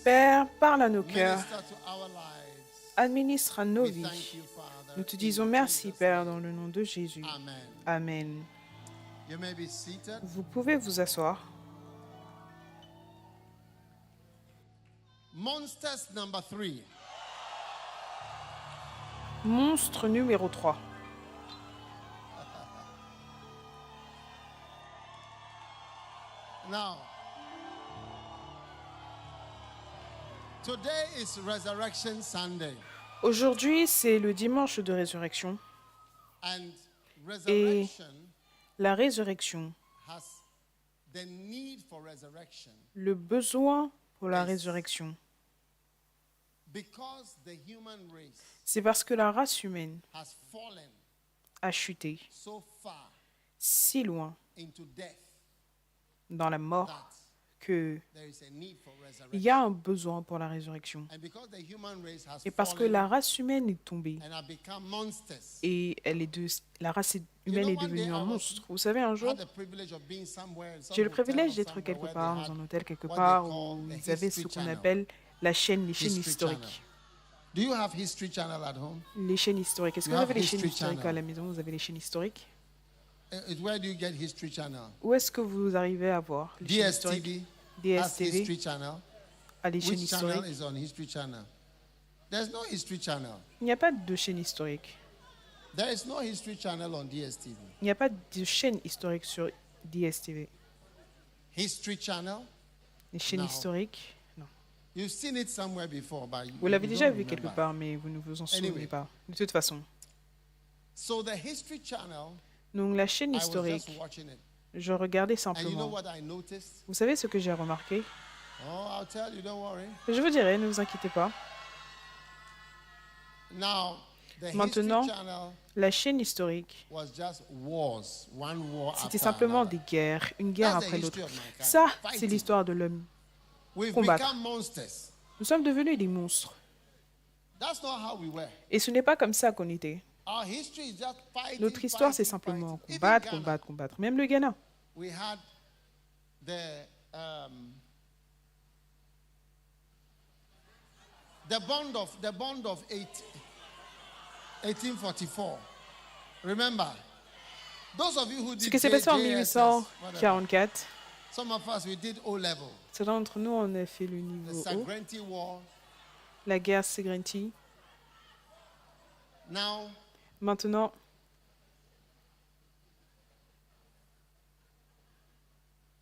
Père, parle à nos cœurs, administre à nos vies. Nous te disons merci, Père, dans le nom de Jésus. Amen. Vous pouvez vous asseoir. Monstre numéro 3. Now, today is Resurrection Sunday. Aujourd'hui, c'est le dimanche de résurrection. And Et resurrection la résurrection, has the need for resurrection le besoin pour la résurrection, because the human race c'est parce que la race humaine has fallen a chuté so far si loin into death dans la mort that que there is a need for il resurrection. y a un besoin pour la résurrection. And because the human race has Et parce que fallen la race humaine est tombée and have become monsters, et la race humaine est devenue un monstre. Vous savez, un jour, had the privilege of being somewhere in some j'ai le hotel privilège or d'être somewhere quelque where part, they dans had un hôtel quelque what part, they où call the ils avaient History ce qu'on Channel. appelle les chaînes History historiques. Channel. Do you have History Channel at home? Les chaînes historiques. Est-ce que You vous have avez les chaînes History historiques Channel. à la maison? Vous avez les chaînes historiques? Where do you get History Channel? Où est-ce que vous arrivez à voir les chaînes historiques? DSTV has DSTV History Channel. a les chaînes Which channel historiques. is on History Channel? There's no History Channel. Il n'y a pas de chaîne historique. There is no History Channel on DSTV. Il n'y a pas de chaîne historique sur DSTV. History Channel? Les chaînes Non. historiques, non. You've seen it somewhere before, but Vous l'avez you déjà don't vu quelque remember. part, mais vous ne vous en souvenez Anyway. pas. De toute façon. So the History Channel, Donc la chaîne I was historique, just watching it. je regardais And you know simplement. what I noticed? Vous savez ce que j'ai remarqué? Oh, I'll tell you, don't worry. Je vous dirai, ne vous inquiétez pas. Now, the Maintenant, History Channel la chaîne historique, was just wars, one war c'était after simplement another. des guerres, une guerre That's the après history l'autre. of mankind. Ça, c'est Fighting. l'histoire de l'homme. We've combattre. become monsters. Nous sommes devenus des monstres. That's not how we were. Et ce n'est pas comme ça qu'on était. Our history is just fighting. Notre histoire, c'est fighting, simplement fighting. Even combattre, Ghana, combattre, combattre. Même le Ghana. we had the bond of 1844. Remember, those of you who Ce did qui s'est passé en JSS, whatever, 1844, some of us we did O level. certains d'entre nous, on a fait le The niveau haut. Sagrenti War. La guerre Segrinti. Now, Maintenant,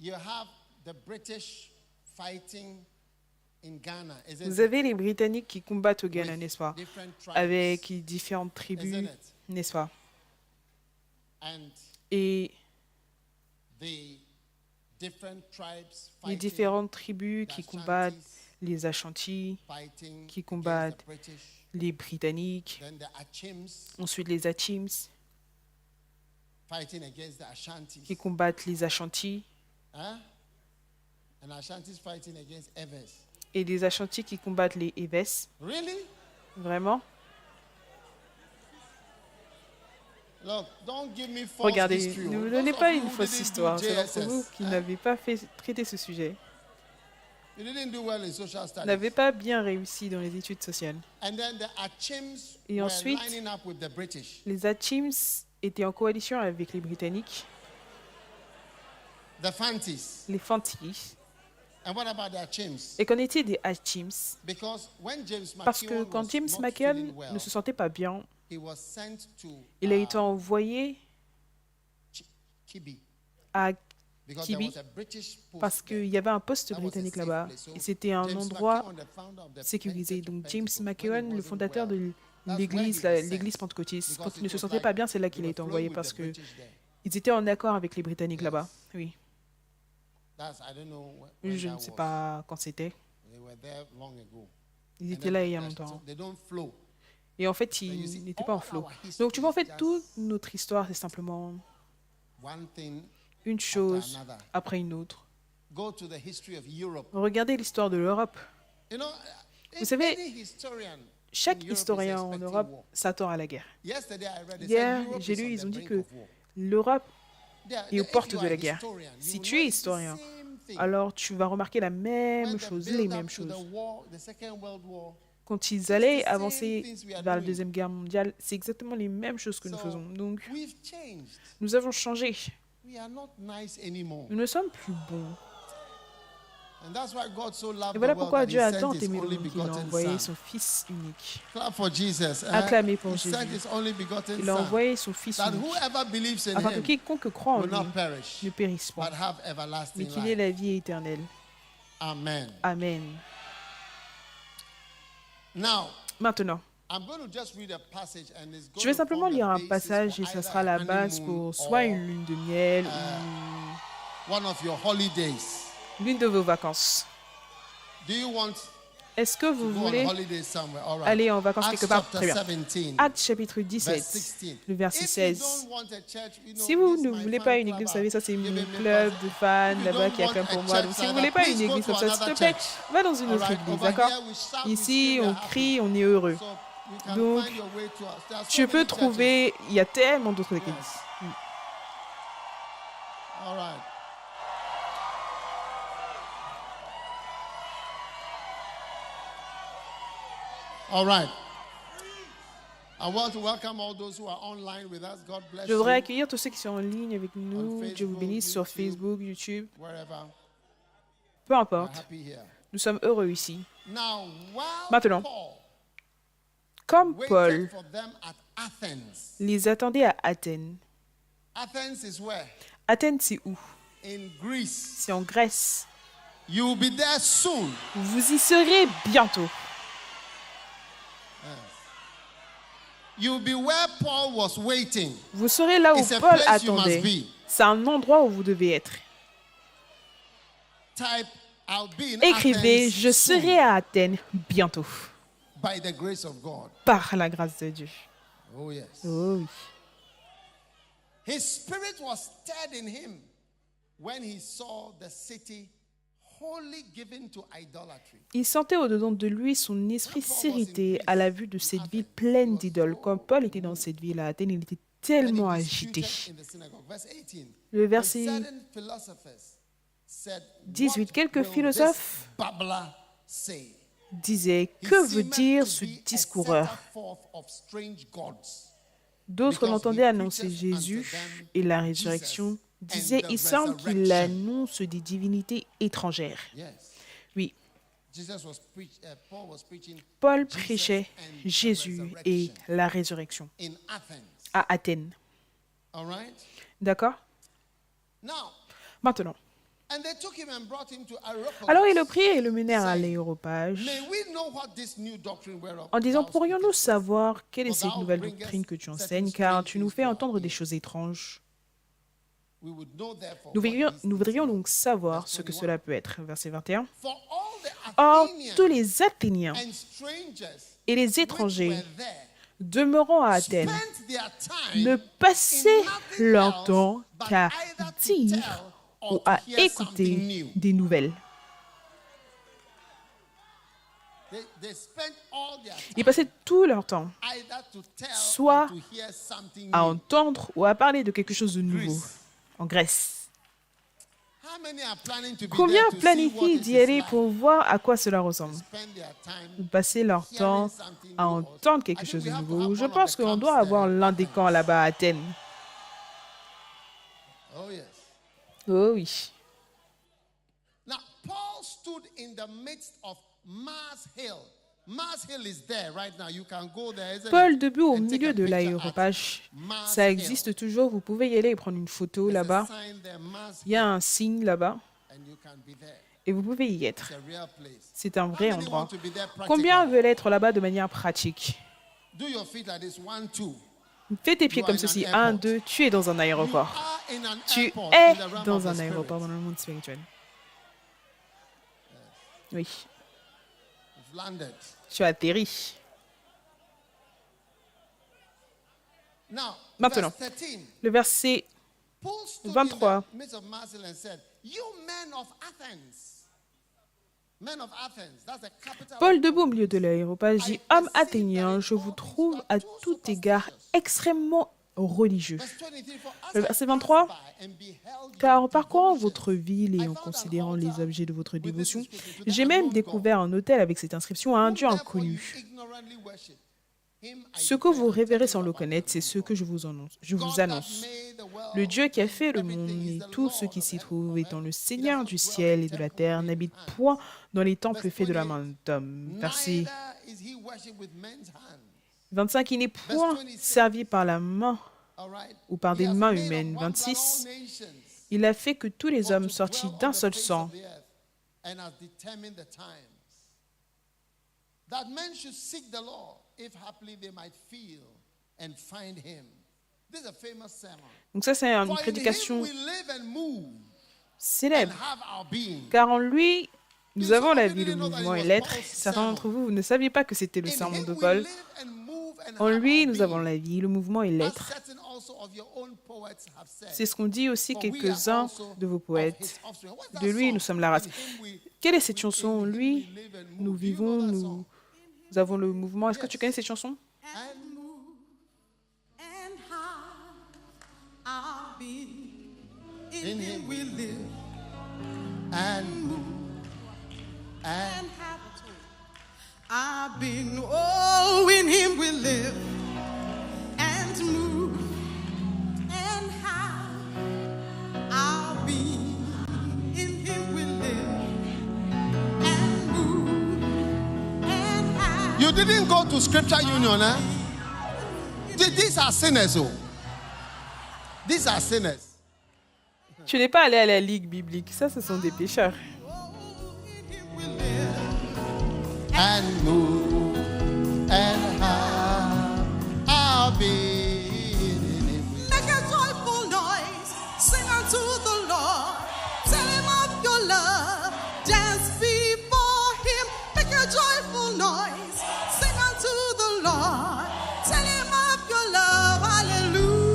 you have the British fighting in Ghana. Isn't vous it? avez les Britanniques qui combattent au Ghana, With n'est-ce pas? different tribes. Avec différentes tribus, Isn't it? n'est-ce pas? And Et the different tribes les fighting, différentes tribus qui the combattent Ashantis les Ashantis, fighting qui against combattent the British, les Britanniques, then the Achims ensuite les Achims, fighting against the Ashantis, qui combattent les Ashantis, huh? And Ashantis fighting against Evers. et les Ashantis qui combattent les Eves. Really? Vraiment? Look, don't give me false Regardez, history. ne me Those donnez of pas you une who fausse didn't do histoire. C'est d'entre JSS, vous qui huh? n'avez pas traité ce sujet, You didn't do well in social studies. n'avez pas bien réussi dans les études sociales. And then the Achims Et were ensuite, lining up with the British. Les Achims étaient en coalition avec les Britanniques, The Fantis. les Fantis. And what about the Achims? Et qu'en était des Achims? Because when James Parce que McKeown quand was James not McKeown feeling well, ne se sentait pas bien, he was sent to il a été envoyé Kibi. à Because there Kibi was a British post parce there. qu'il y avait un poste That was a britannique safe là-bas. place. So Et c'était un James endroit McKeown, the founder of the sécurisé. Donc James Pentecostal, when he McKeown, le wasn't fondateur well, de that's l'église, where he was l'église sent. pentecôtiste, Because quand il it ne se was sentait like pas bien, c'est là they qu'il a were été flowing envoyé with parce the que British there. ils étaient en accord avec les Britanniques là-bas. Oui. I don't know when Je that ne sais was. pas quand c'était. They were there long ago. Ils And étaient then là il y a so longtemps. they don't flow. Et en fait, So you see, ils n'étaient pas en all flot. our history Donc tu vois, en is fait, just toute notre histoire, c'est simplement one thing une chose another. après une autre. Go to the history of Europe. Regardez l'histoire de l'Europe. You know, Vous savez, any historian chaque in Europe is historien en expecting Europe war. s'attend à la guerre. Yesterday I read, they Hier, said Europe j'ai is lu, on ils the ont dit brink que of war. l'Europe est aux If portes you de are la a guerre. historian, you Si will tu know es it's the historien, same alors tu vas remarquer la même When the chose, build les up mêmes to choses. the Second World War, Quand ils just allaient the same avancer things we are vers la doing. Deuxième Guerre mondiale, c'est exactement les mêmes choses que nous So, faisons. Donc, we've changed. nous avons changé. We are not nice anymore. Nous ne sommes plus bons. And that's why God so loved Et voilà the world pourquoi that Dieu he a sent tant his aimé le only monde qu'il a begotten envoyé son. son Fils unique. Clap for Jesus. Acclamez pour He Jésus. sent his only begotten Il a son. envoyé son Fils That unique, whoever believes in afin que him quiconque croit en will lui not perish, ne périsse pas, but have mais everlasting qu'il ait life. la vie éternelle. Amen. Amen. Now, Maintenant, I'm going to just read a passage and it's going je vais to simplement form the lire un basis passage for et ça either sera a la base honeymoon pour soit or une lune de miel one of your holidays. ou l'une de vos vacances. Do you want Est-ce que vous to go on voulez holiday somewhere? All right. aller en vacances Acts quelque part? chapter Très bien. 17, Actes chapitre verse 17, 16. le verset If you 16. don't want a church, you know, Si vous this ne is my voulez fan pas une club, église, vous savez, ça c'est I'm mon giving me club pastor. de fans If you là-bas don't qui want acclame a pour moi. church Donc si vous ne like voulez that, pas une please go église comme to ça, s'il te another plaît, church. va dans une All autre right. église, Over d'accord? here, we shout, we Ici, scream, we on are happy. crie, on est heureux. So you can Donc, find your way to us. There are so tu peux many churches. trouver, il y a tellement d'autres églises. All right. All right. I want to welcome all those who are online with us. God bless Je voudrais you. accueillir tous ceux qui sont en ligne avec nous. Dieu vous bénisse sur Facebook, YouTube, Wherever. peu We're importe. happy here. Nous sommes heureux ici. Now, while Maintenant, Paul comme waited Paul for them at Athens. les attendait à Athènes. Athens is where? Athènes, c'est où? In Greece. C'est en Grèce. You will be there soon. Vous y serez bientôt. You will be where Paul was waiting. Vous serez là où It's a Paul place you attendait. must be. C'est un endroit où vous devez être. Type, I'll be in Écrivez, Athens je soon, serai à Athènes bientôt. by the grace of God. Par la grâce de Dieu. Oh yes. Oh oui. His spirit was stirred in him when he saw the city wholly given to idolatry. Il sentait au-dedans de lui son esprit s'irriter à la vue de cette ville pleine d'idoles. Quand Paul était dans cette ville à Athènes, il était And tellement he agité. disputed in the synagogue. Verse 18. Le And verset certain philosophers said, 18. "What Quelques will philosophes this babbler say? disait, He que veut seemeth dire to ce be a discoureur? setter forth of strange gods." D'autres Because l'entendaient he annoncer preaches Jésus unto them et la Jesus résurrection. and Disait, the il semble qu'il resurrection. annonce des divinités étrangères. Yes. Oui, Paul was preaching Paul Jesus prêchait and the Jésus et resurrection la résurrection in Athens. à Athènes. All right? D'accord? Now, Maintenant. and they took him and brought him to Areopagus. Alors ils le prirent et le menèrent à l'aéropage May we know what this new doctrine whereof en disant, thou pourrions-nous speakest? savoir quelle est For cette thou nouvelle bringest doctrine que tu certain enseignes, car strange tu nous things fais to our entendre des ears. choses étranges. We would know therefore Nous what voudrions, these nous things voudrions mean. donc savoir Verse ce que 21. cela peut être. Verset 21. For all the Or, Athenians tous les Athéniens and strangers et les which étrangers were there demeurant à Athènes spent their time ne passaient in nothing leur else temps but qu'à either to dire tell ou or to à hear something écouter new. des nouvelles. They spent all their Ils time passaient tout leur temps either to tell soit or to hear something à new. entendre ou à parler de quelque chose de nouveau Greece. en Grèce. How many are planning to be Combien there to see what planifient it d'y is aller like? pour voir à quoi cela ressemble? Spend their time Ils passaient leur temps hearing something à new. entendre I quelque think chose de we have to nouveau. have Je one of pense the qu'on camps doit there avoir in l'un des Athens. camps là-bas à Athènes. Oh yes. Oh oui. Now Paul stood in the midst of Mars Hill. Mars Hill is there right now. You can go there, isn't Paul it? debout au And take milieu a de picture at l'aéropage. Mars Ça Hill. existe toujours. Vous pouvez y aller et prendre une photo There's a là-bas. sign there, Mars Il y a un signe là-bas Hill, and you can be there. et vous pouvez y être. It's a real place. C'est un How vrai many endroit. want to be there Combien practically? veulent être là-bas de manière pratique? Do your feet like this. 1, 2. Fais tes pieds You are comme in an ceci. airport. 1, 2. Tu es dans un You aéroport. are in an Tu airport es in the realm dans of the un spirit. aéroport dans le monde spirituel. Oui. You've landed. Tu as atterri. Now, Maintenant. verse 13. Le verset Paul stood 23. in the midst of Mars Hill and said, "You men of Athens, men of Athens, that's the capital." Paul, debout au milieu de l'aéropage, dit, « Hommes athéniens, je vous trouve à tout égard extrêmement religieux. Le verset 23, « Car en parcourant votre ville et en considérant les objets de votre dévotion, j'ai même découvert un autel avec cette inscription à un Dieu inconnu. Ce que vous révérez sans le connaître, c'est ce que je vous annonce. Le Dieu qui a fait le monde et tout ce qui s'y trouve, étant le Seigneur du ciel et de la terre, n'habite point dans les temples faits de la main d'homme. » Verset 25, « Il n'est point servi par la main ou par des mains humaines. » 26, « Il a fait que tous les hommes sortis d'un seul sang Donc ça, c'est une prédication célèbre. Car en lui, nous avons la vie, le mouvement et l'être. Certains d'entre vous, vous ne saviez pas que c'était le sermon de Paul. En lui, nous avons la vie, le mouvement et l'être. C'est ce qu'ont dit aussi quelques-uns de vos poètes. De lui, nous sommes la race. Quelle est cette chanson? En lui, nous vivons, nous avons le mouvement. Est-ce que tu connais cette chanson? In him we live and move and have our being. Oh, in him we live and move and have our being. In him we live and move and have. You didn't go to Scripture Union, eh? These are sinners, oh. These are sinners. Tu n'es pas allé à la ligue biblique. Ça, ce sont des pécheurs. And move and have our being in him. Make a joyful noise, sing unto the Lord. Tell him of your love, dance before him. Make a joyful noise, sing unto the Lord. Tell him of your love, hallelujah.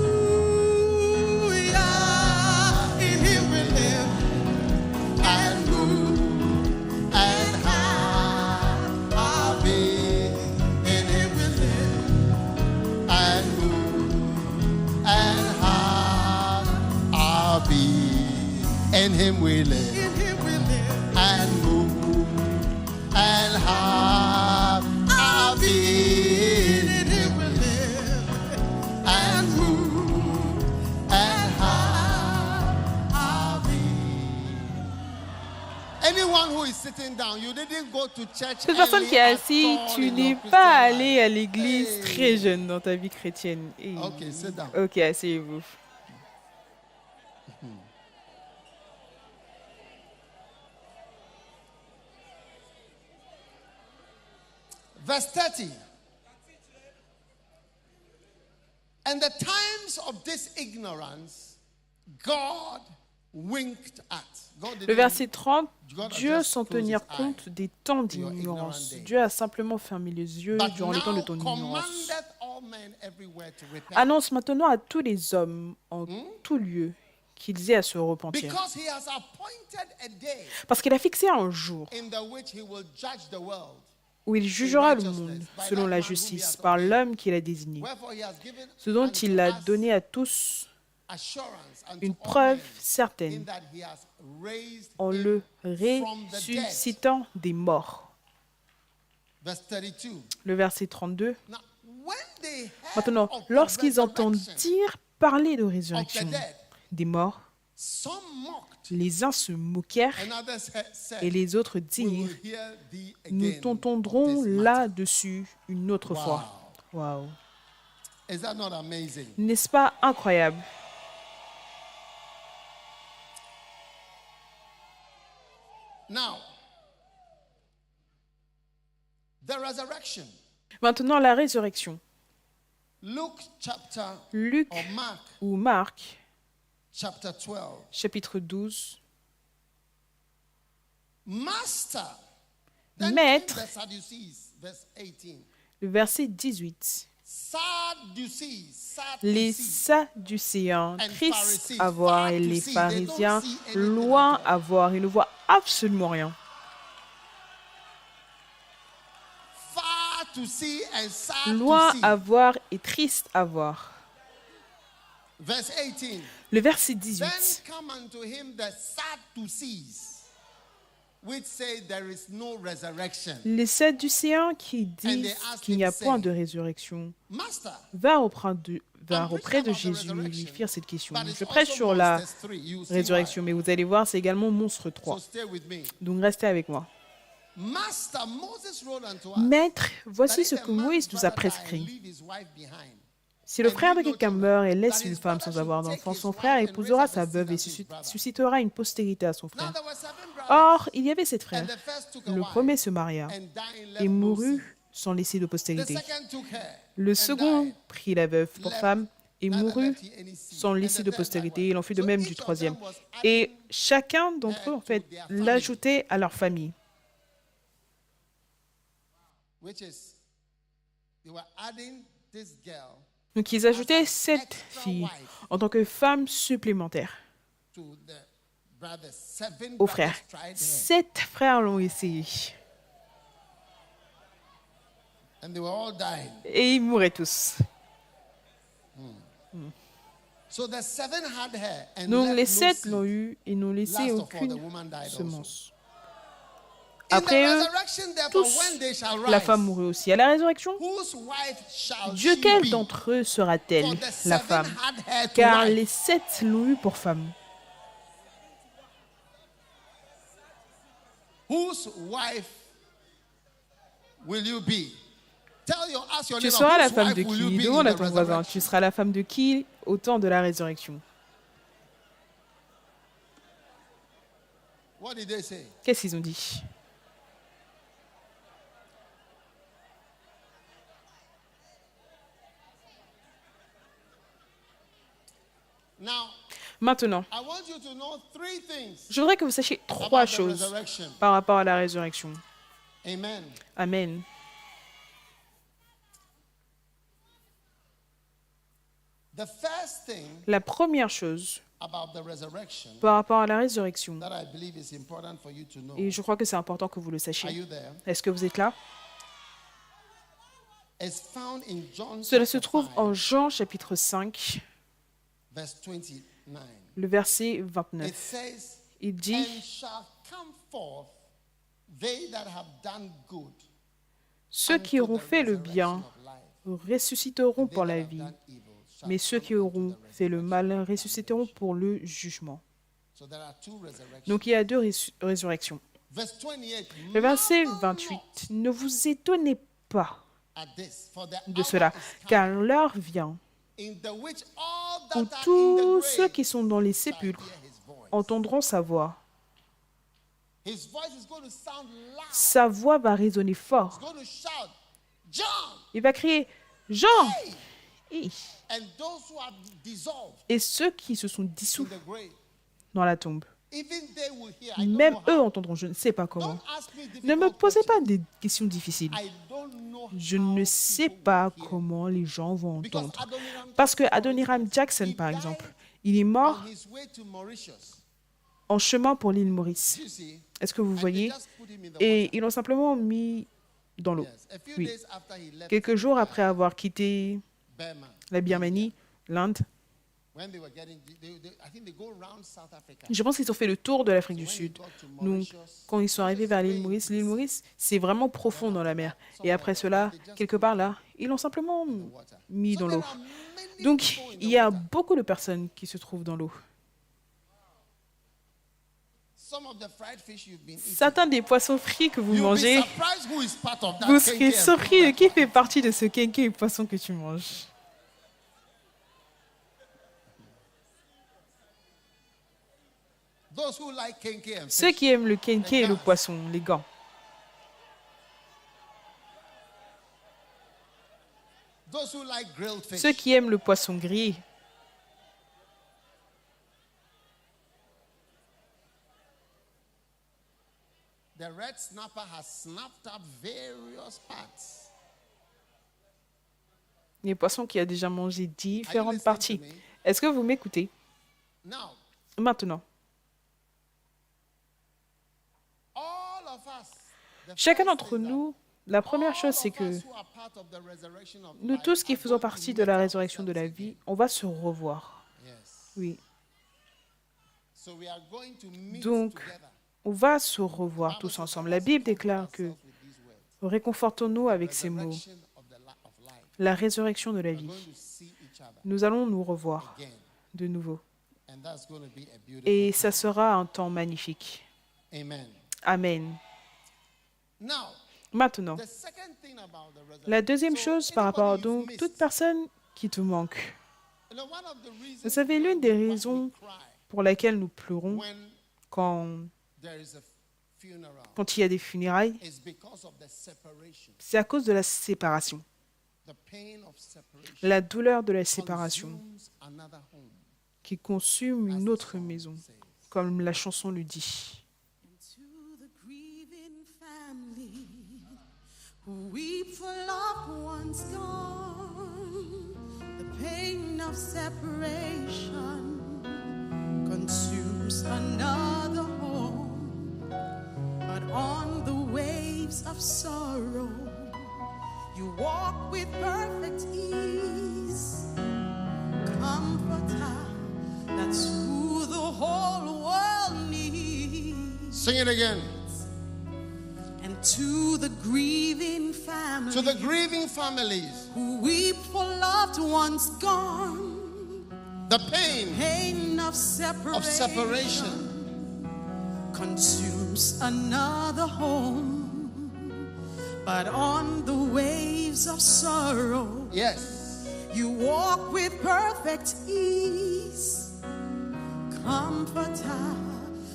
In him we live, and move, and have our being. In him we live, and move, and have our being. Anyone who is sitting down, you didn't go to church. Cette personne qui est assise, tu n'es pas allé à l'église très jeune dans ta vie chrétienne. Okay, sit down. Ok, asseyez-vous. Verse 30. And the times of this ignorance, God winked at. Le verset 30, Dieu, sans tenir compte des temps d'ignorance. Dieu a simplement fermé les yeux durant le temps de ton ignorance. Annonce maintenant à tous les hommes en tout lieu qu'ils aient à se repentir. Parce qu'il a fixé un jour où il jugera le monde selon la justice par l'homme qu'il a désigné, ce dont il a donné à tous une preuve certaine en le ressuscitant des morts. Le verset 32. Maintenant, lorsqu'ils entendent dire parler de résurrection des morts, les uns se moquèrent et les autres dirent « Nous t'entendrons là-dessus une autre fois. » Wow. N'est-ce pas incroyable? Maintenant, la résurrection. Luc ou Marc, chapitre 12. Maître, le verset 18. Les Sadducéens, tristes à voir, et les pharisiens, loin à voir, ils ne voient absolument rien. Loin à voir et triste à voir. Le verset Then 18. come unto him the Sadducees, which say there is no resurrection. Les Sadducéens qui disent qu'il n'y a point de résurrection Master, vinrent auprès de Jésus et lui firent cette question. Je prêche sur la résurrection, mais vous allez voir, c'est également Monstre 3. so stay with me. Donc restez avec moi. Master, Moses wrote unto us Maître, that voici if ce a que man Moïse nous a brother die and prescrit. leave his wife behind, Si le frère de quelqu'un meurt et laisse une femme sans avoir d'enfant, son frère épousera sa veuve et suscitera une postérité à son now frère. there were 7 brothers, Or, il y avait 7 and frères. the first took a Le wife, premier se maria and dying left et no mourut seed. sans laisser de The postérité. second took her, Le and second died, prit la veuve pour femme et neither mourut left he any seed. sans And laisser the de third postérité. likewise. Il en fut de So même each du of troisième. them was Et adding chacun d'entre eux, en fait, l'ajoutait à leur famille. which is they were adding this girl Donc, ils ajoutaient 7 filles en tant que femmes supplémentaires to the brothers. 7 aux brothers frères. tried her, 7 frères l'ont essayé. and they were all dying. Et ils mouraient tous. So the 7 had her and Donc, left les no 7 seed. l'ont eu et n'ont laissé Last of all, the aucune woman died also. semence. In Après the eux, resurrection, therefore, tous, when they shall la rise, femme mourut aussi. À la résurrection, whose wife shall Dieu she quel be? d'entre eux sera-t-elle, For the la 7 femme? had her to Car wife. les 7 l'ont eu pour femme. Whose wife will you be? Ask your Tu neighbor, seras la whose femme wife de will you qui? be Demande in à the ton voisin. resurrection? Tu seras la femme de qui au temps de la résurrection? What did they say? Qu'est-ce qu'ils ont dit? Now, Maintenant, I want you to know 3 things je voudrais que vous sachiez 3 about the choses resurrection. par rapport à la résurrection. Amen. Amen. The first thing La première chose about the resurrection par rapport à la résurrection, that I believe is important for you to know. et je crois que c'est important que vous le Are sachiez. you there? Est-ce que vous êtes là? It's found in John Cela se chapter trouve 5, en Jean chapitre 5, verse 29. le verset It 29. says, Il dit, and shall come forth they that have done good ceux qui unto auront the fait le resurrection bien of life, ressusciteront they pour that la have vie, done evil shall mais ceux come qui unto auront the fait le resurrection. mal ressusciteront pour le jugement. So there are 2 resurrections. Donc il y a 2 résurrections. Verse 28. Le verset marvel 28, not ne vous étonnez pas at this, for the de hour cela, is car coming, l'heure vient in the which all où that are in tous the ceux grave qui sont dans les shall sépulcres hear his voice. entendront sa voix. His voice is going to sound loud. Sa voix va résonner He's fort. going to shout, John! Il va crier, Jean! Hey! Et And those who have dissolved et ceux qui se sont in dissous the grave, dans la tombe, even they will hear. I don't même know eux how. entendront, je ne sais pas comment. Don't ask me Ne me difficult posez questions. pas des questions difficiles. I don't know Je how ne sais people pas will hear. comment les gens vont Because entendre. Adoniram Parce que Jackson, Adoniram Jackson, he par died exemple, il est mort on his way to Mauritius. en chemin pour l'île Maurice. You see, Est-ce que vous and they voyez? just put him in the Et water. ils l'ont simplement mis dans l'eau. Yes. A few Oui. days after he left Quelques jours après avoir quitté Burma, la Birmanie, l'Inde, when they were getting, I think they go around South Africa. je pense qu'ils ont fait le tour de l'Afrique du When he Sud. got to Donc, Mauritius, quand ils sont arrivés vers l'île Maurice, c'est vraiment profond dans la mer. Et après cela, quelque part là, ils l'ont simplement water. mis So dans there l'eau. are many Donc, people in the il y a water. beaucoup de personnes qui se trouvent dans l'eau. Some of the fried fish you've been eating, Certains des poissons frits que vous you'll be mangez, surprised who is part of that vous kenke serez and surpris de all qui that. fait partie de ce kenké et poisson que tu manges. Those who like kenke and Ceux fish, qui aiment le kenké et le poisson, les gants. those who like grilled fish, Ceux qui aiment le poisson grillé. the red snapper has snapped up various parts. Les poissons qui a déjà mangé Are you différentes listening parties. to me? Est-ce que vous m'écoutez? Now, Maintenant, all of us, the chacun first d'entre thing that nous, la première all chose, c'est of que us who are part of the resurrection of nous life tous qui are faisons going to partie de meet la résurrection de ourselves la vie, again. on va se revoir. Oui. So we are going to meet Donc, together. on va se revoir tous ensemble. La Bible déclare que réconfortons-nous avec ces mots. Resurrection of life. La résurrection de la We're vie. going to see each other Nous allons nous revoir again. de nouveau. And that's going to be a beautiful Et ça time. sera un temps magnifique. Amen. Amen. Now, Maintenant, the second thing about the resurrection. la deuxième So, chose par rapport à anybody you've donc missed, toute personne qui te manque. you know, one of the reasons Vous savez, l'une des raisons why we cry pour laquelle nous pleurons when quand there is a funeral il y a des funérailles, is because of the separation. c'est à cause de la séparation. The pain of separation La douleur de la séparation consumes another home, qui consume as une the autre song maison, says. comme la chanson le dit. To the grieving family who weep for loved ones gone, the pain of separation consumes another home. But on the waves of sorrow, you walk with perfect ease. Comforter, that's who the whole world needs. Sing it again. And to the grieving family To the grieving families, who weep for loved ones gone, the pain pain of of separation consumes another home. But on the waves of sorrow, yes, you walk with perfect ease. Comforter,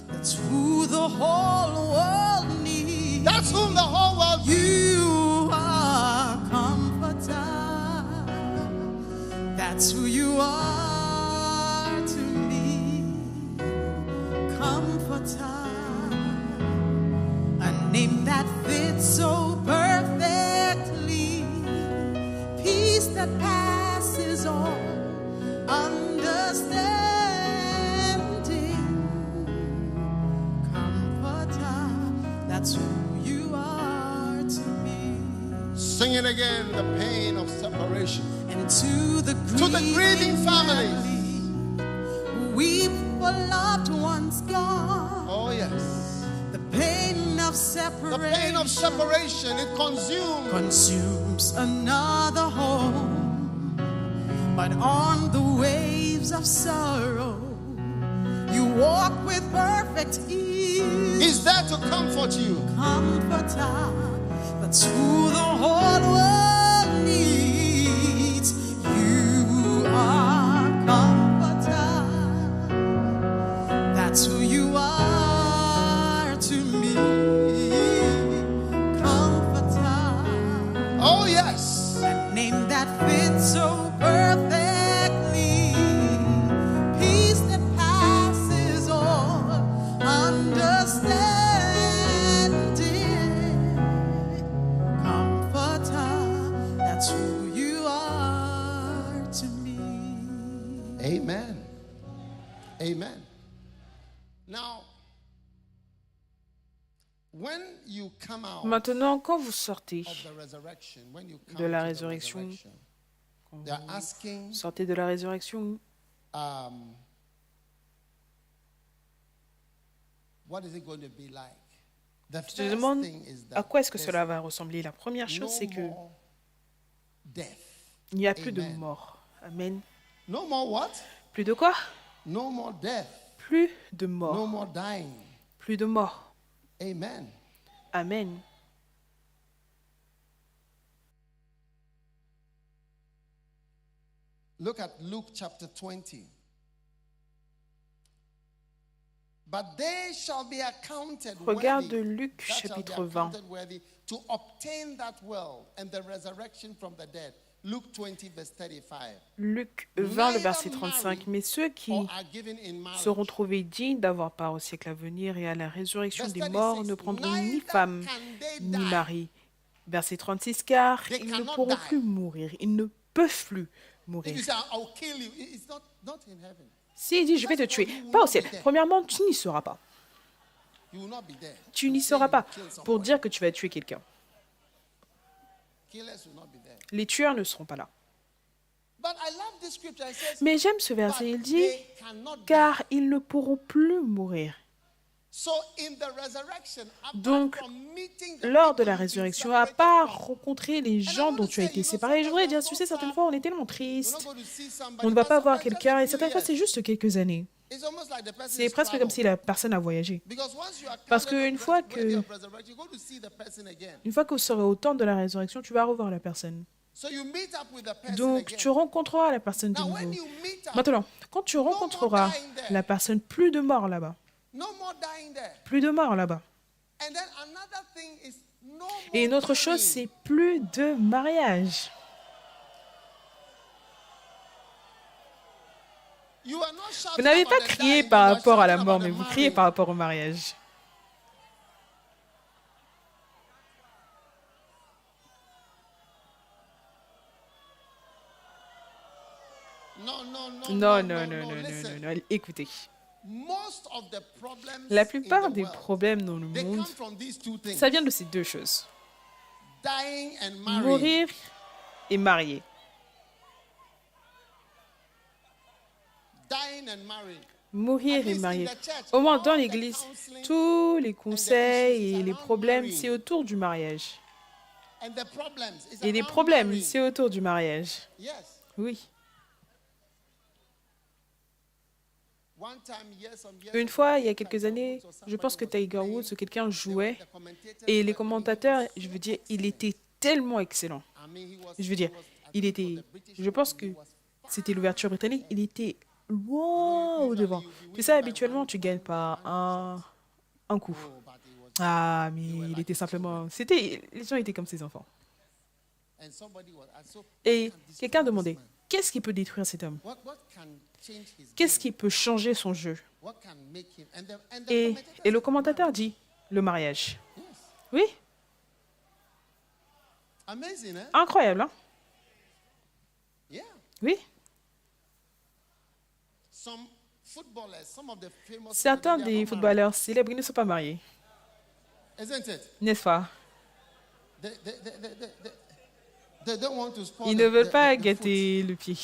that's who the whole world needs. that's whom the whole world You are comforter. That's who you are to me. Comforter. A name that fits so perfectly. Peace that passes all understanding. Comforter. That's who you are to me. Sing it again, the pain of separation. And to the grieving families. who weep for loved ones gone, Oh yes. the pain of The separation pain of separation, it consumes another home. But on the waves of sorrow, you walk with perfect ease. He's there to comfort you. Comforter, that's who the whole world needs. You are comforter, that's who you are to me. Comforter, Oh yes. a name that fits so perfectly. Peace that passes all understanding. Comforter, that's who you are to me. Amen. Amen. Now, when you come out Maintenant, quand vous sortez of the resurrection, when you come de la to the résurrection, resurrection, they're asking, sortez de la résurrection, what is it going to be like? The je te first demande thing is à that quoi est-ce que there's cela va ressembler. La première no chose, c'est que more death. il n'y a plus de Amen. mort. Amen. No more what? Plus de quoi? No more death. Plus de No mort. more dying. Plus de mort. Amen. Amen. Look at Luke chapter 20. But they shall be accounted Regarde worthy, Luc that shall be chapitre 20. accounted worthy to obtain that world and the resurrection from the dead. Luke 20 verse 35. Luc 20, le verset 35. Mais ceux qui Or are given in marriage. seront trouvés dignes d'avoir part au siècle à venir et à la résurrection Verse des 36, morts ne prendront ni neither femme can they ni die. mari. Verset 36, car They ils ne cannot pourront die. plus mourir. Ils ne peuvent plus If you mourir. say, I'll kill you, it's not in heaven. S'il dit, je vais te tuer, pas au ciel. Premièrement, tu n'y seras pas. You will not be there. Tu n'y Say seras you pas kill someone. pour dire que tu vas tuer quelqu'un. Killers will not be there. Les tueurs ne seront pas là. Mais j'aime ce verset, il dit, car ils ne pourront plus mourir. Donc, lors de la résurrection, à part rencontrer les gens dont tu as été séparé, je voudrais dire, tu sais, certaines fois, on est tellement triste, on ne va pas voir quelqu'un, et certaines fois, c'est juste quelques années. C'est presque comme si la personne a voyagé. Parce qu'une fois que vous serez au temps de la résurrection, tu vas revoir la personne. Donc, tu rencontreras la personne de nouveau. Maintenant, quand tu rencontreras la personne, plus de morts là-bas. Plus de morts là-bas. Et une autre chose, c'est plus de mariage. Vous n'avez pas crié par rapport à la mort, mais vous criez par rapport au mariage. Non, écoutez. La plupart des problèmes dans le monde, ça vient de ces deux choses. Mourir et marier. Mourir et marier. Au moins dans l'Église, tous les conseils et les problèmes, c'est autour du mariage. Et les problèmes, c'est autour du mariage. Oui. Une fois, il y a quelques années, je pense que Tiger Woods ou quelqu'un jouait et les commentateurs, je veux dire, il était tellement excellent. Je veux dire, je pense que c'était l'ouverture britannique, il était loin au devant. Tu sais, habituellement, tu gagnes par un coup. Ah, mais il était simplement... les gens étaient comme ses enfants. Et quelqu'un demandait, qu'est-ce qui peut détruire cet homme? Qu'est-ce qui peut changer son jeu? Et le commentateur dit, le mariage. Oui. Incroyable, hein? Oui. Certains des footballeurs célèbres ne sont pas mariés. N'est-ce pas? Ils ne veulent pas gâter le pied.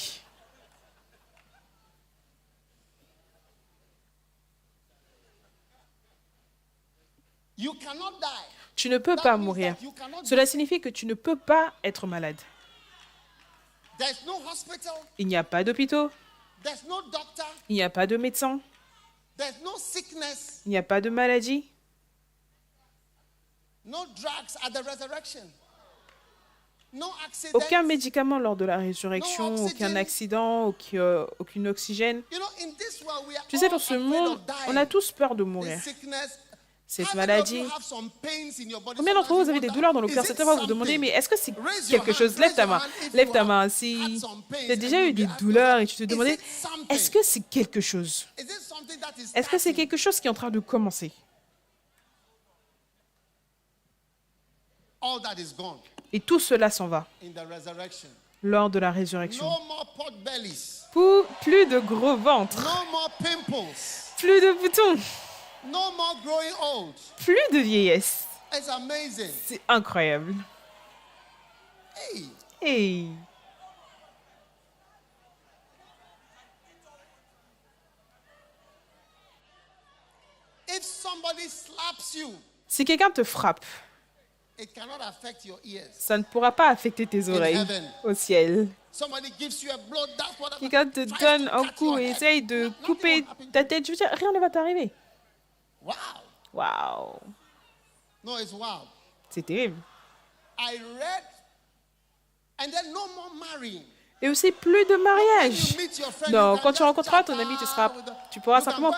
Tu ne peux pas mourir. Cela signifie que tu ne peux pas être malade. Il n'y a pas d'hôpitaux. Il n'y a pas de médecin. Il n'y a pas de maladie. Aucun médicament lors de la résurrection, aucun accident, aucun oxygène. Tu sais, dans ce monde, on a tous peur de mourir. Cette maladie. Combien d'entre vous avez des douleurs dans le cœur? Certains vont vous demander, mais est-ce que c'est quelque chose? Lève ta main. Lève ta main. Si tu as déjà eu des douleurs et tu te demandais, est-ce que c'est quelque chose? Est-ce que c'est quelque chose qui est en train de commencer? Et tout cela s'en va lors de la résurrection. Plus de gros ventres. Plus de boutons. Plus de vieillesse. C'est incroyable. Hey. Si quelqu'un te frappe, ça ne pourra pas affecter tes oreilles au ciel. Quelqu'un te donne un coup et essaye de couper ta tête, je veux dire, rien ne va t'arriver. Wow. C'est terrible. Et aussi plus de mariage. Non, quand tu rencontreras ton ami, tu pourras simplement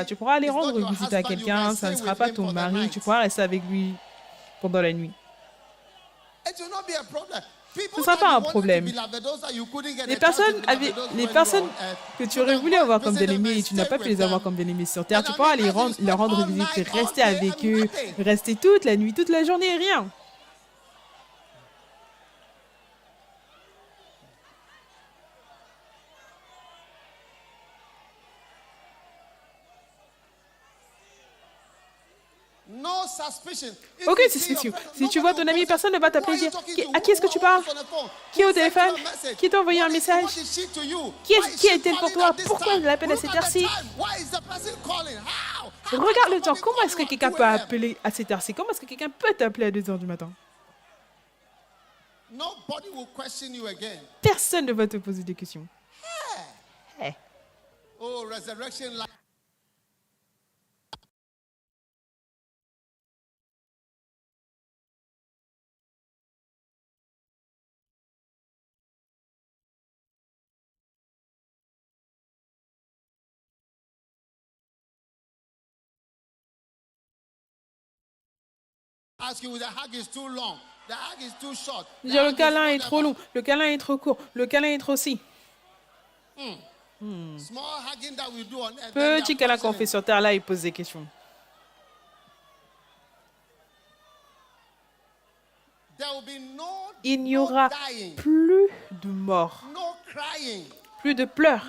tu pourras aller rendre une visite à quelqu'un, ça ne sera pas ton mari, tu pourras rester avec lui pendant la nuit. Ce ne sera pas un problème. Les personnes que tu aurais voulu avoir comme bien-aimés et tu n'as pas pu les avoir comme bien-aimés sur Terre, tu pourras leur rendre visite, rester avec eux, rester toute la nuit, toute la journée, rien. Ok, suspicieux. Si tu vois ton ami, personne ne va t'appeler et dire à qui est-ce que tu parles? Qui est au téléphone? Qui t'a envoyé un message? Qui est-elle pour toi? Pourquoi elle l'appelle à cette heure-ci? Regarde le temps. Comment est-ce que quelqu'un peut appeler à cette heure-ci? Comment est-ce que quelqu'un peut t'appeler à 2 heures du matin? Personne ne va te poser des questions. Hey. Oh, resurrection life. Ask you, the hug is too long. The hug is too short. Dire le câlin est trop long, le câlin est trop court, le câlin est trop si. Petit câlin qu'on fait sur terre, là, il pose des questions. Il n'y aura plus de morts, plus de pleurs,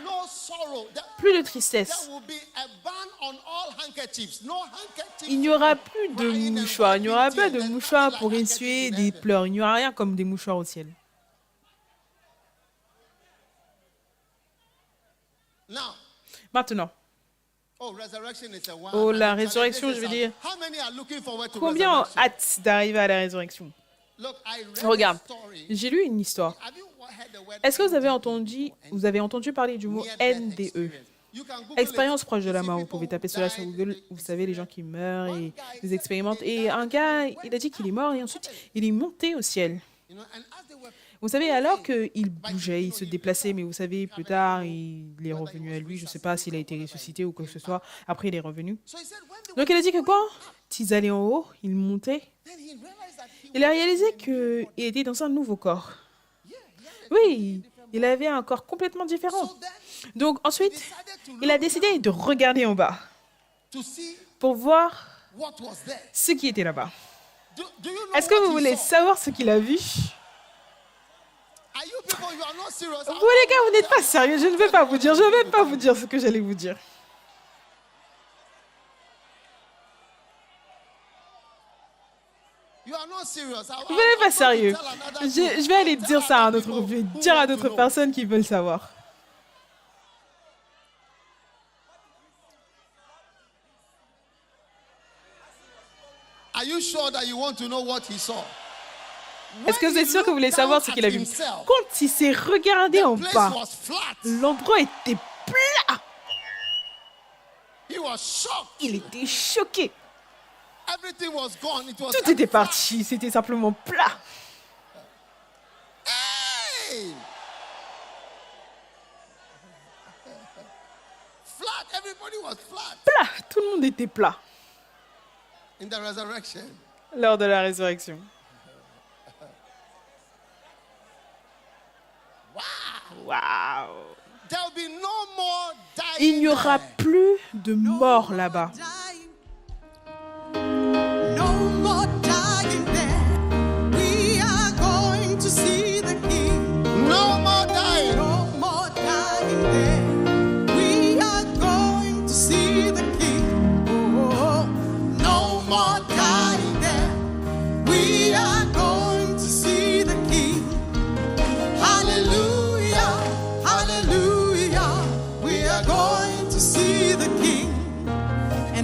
plus de tristesse. Il n'y aura plus de mouchoirs, il n'y aura pas de mouchoirs pour essuyer des pleurs. Il n'y aura rien comme des mouchoirs au ciel. Maintenant, la résurrection, je veux dire, combien ont hâte d'arriver à la résurrection? Regarde, j'ai lu une histoire. Est-ce que vous avez entendu parler du mot NDE? Expérience proche de la mort. Vous pouvez taper cela sur Google. Vous savez, les gens qui meurent et ils expérimentent. Et un gars, il a dit qu'il est mort et ensuite, il est monté au ciel. Vous savez, alors qu'il bougeait, il se déplaçait, mais vous savez, plus tard, il est revenu à lui. Je ne sais pas s'il a été ressuscité ou quoi que ce soit. Après, il est revenu. Donc, il a dit que quand ils allaient en haut, ils montaient. Il a réalisé qu'il était dans un nouveau corps. Oui, il avait un corps complètement différent. Donc, ensuite, il a décidé de regarder en bas pour voir ce qui était là-bas. Est-ce que vous voulez savoir ce qu'il a vu? Vous, les gars, vous n'êtes pas sérieux. Je ne vais pas vous dire. Je ne vais pas vous dire ce que j'allais vous dire. Vous n'êtes pas sérieux. Je vais aller dire ça à d'autres. Je vais dire à d'autres personnes qui veulent savoir. Est-ce que vous êtes sûr que vous voulez savoir ce qu'il a vu? Quand il s'est regardé en bas, l'endroit était plat. Il était choqué. Tout était parti, c'était simplement plat. Plat, tout le monde était plat. Lors de la résurrection. Wow. Il n'y aura plus de mort là-bas.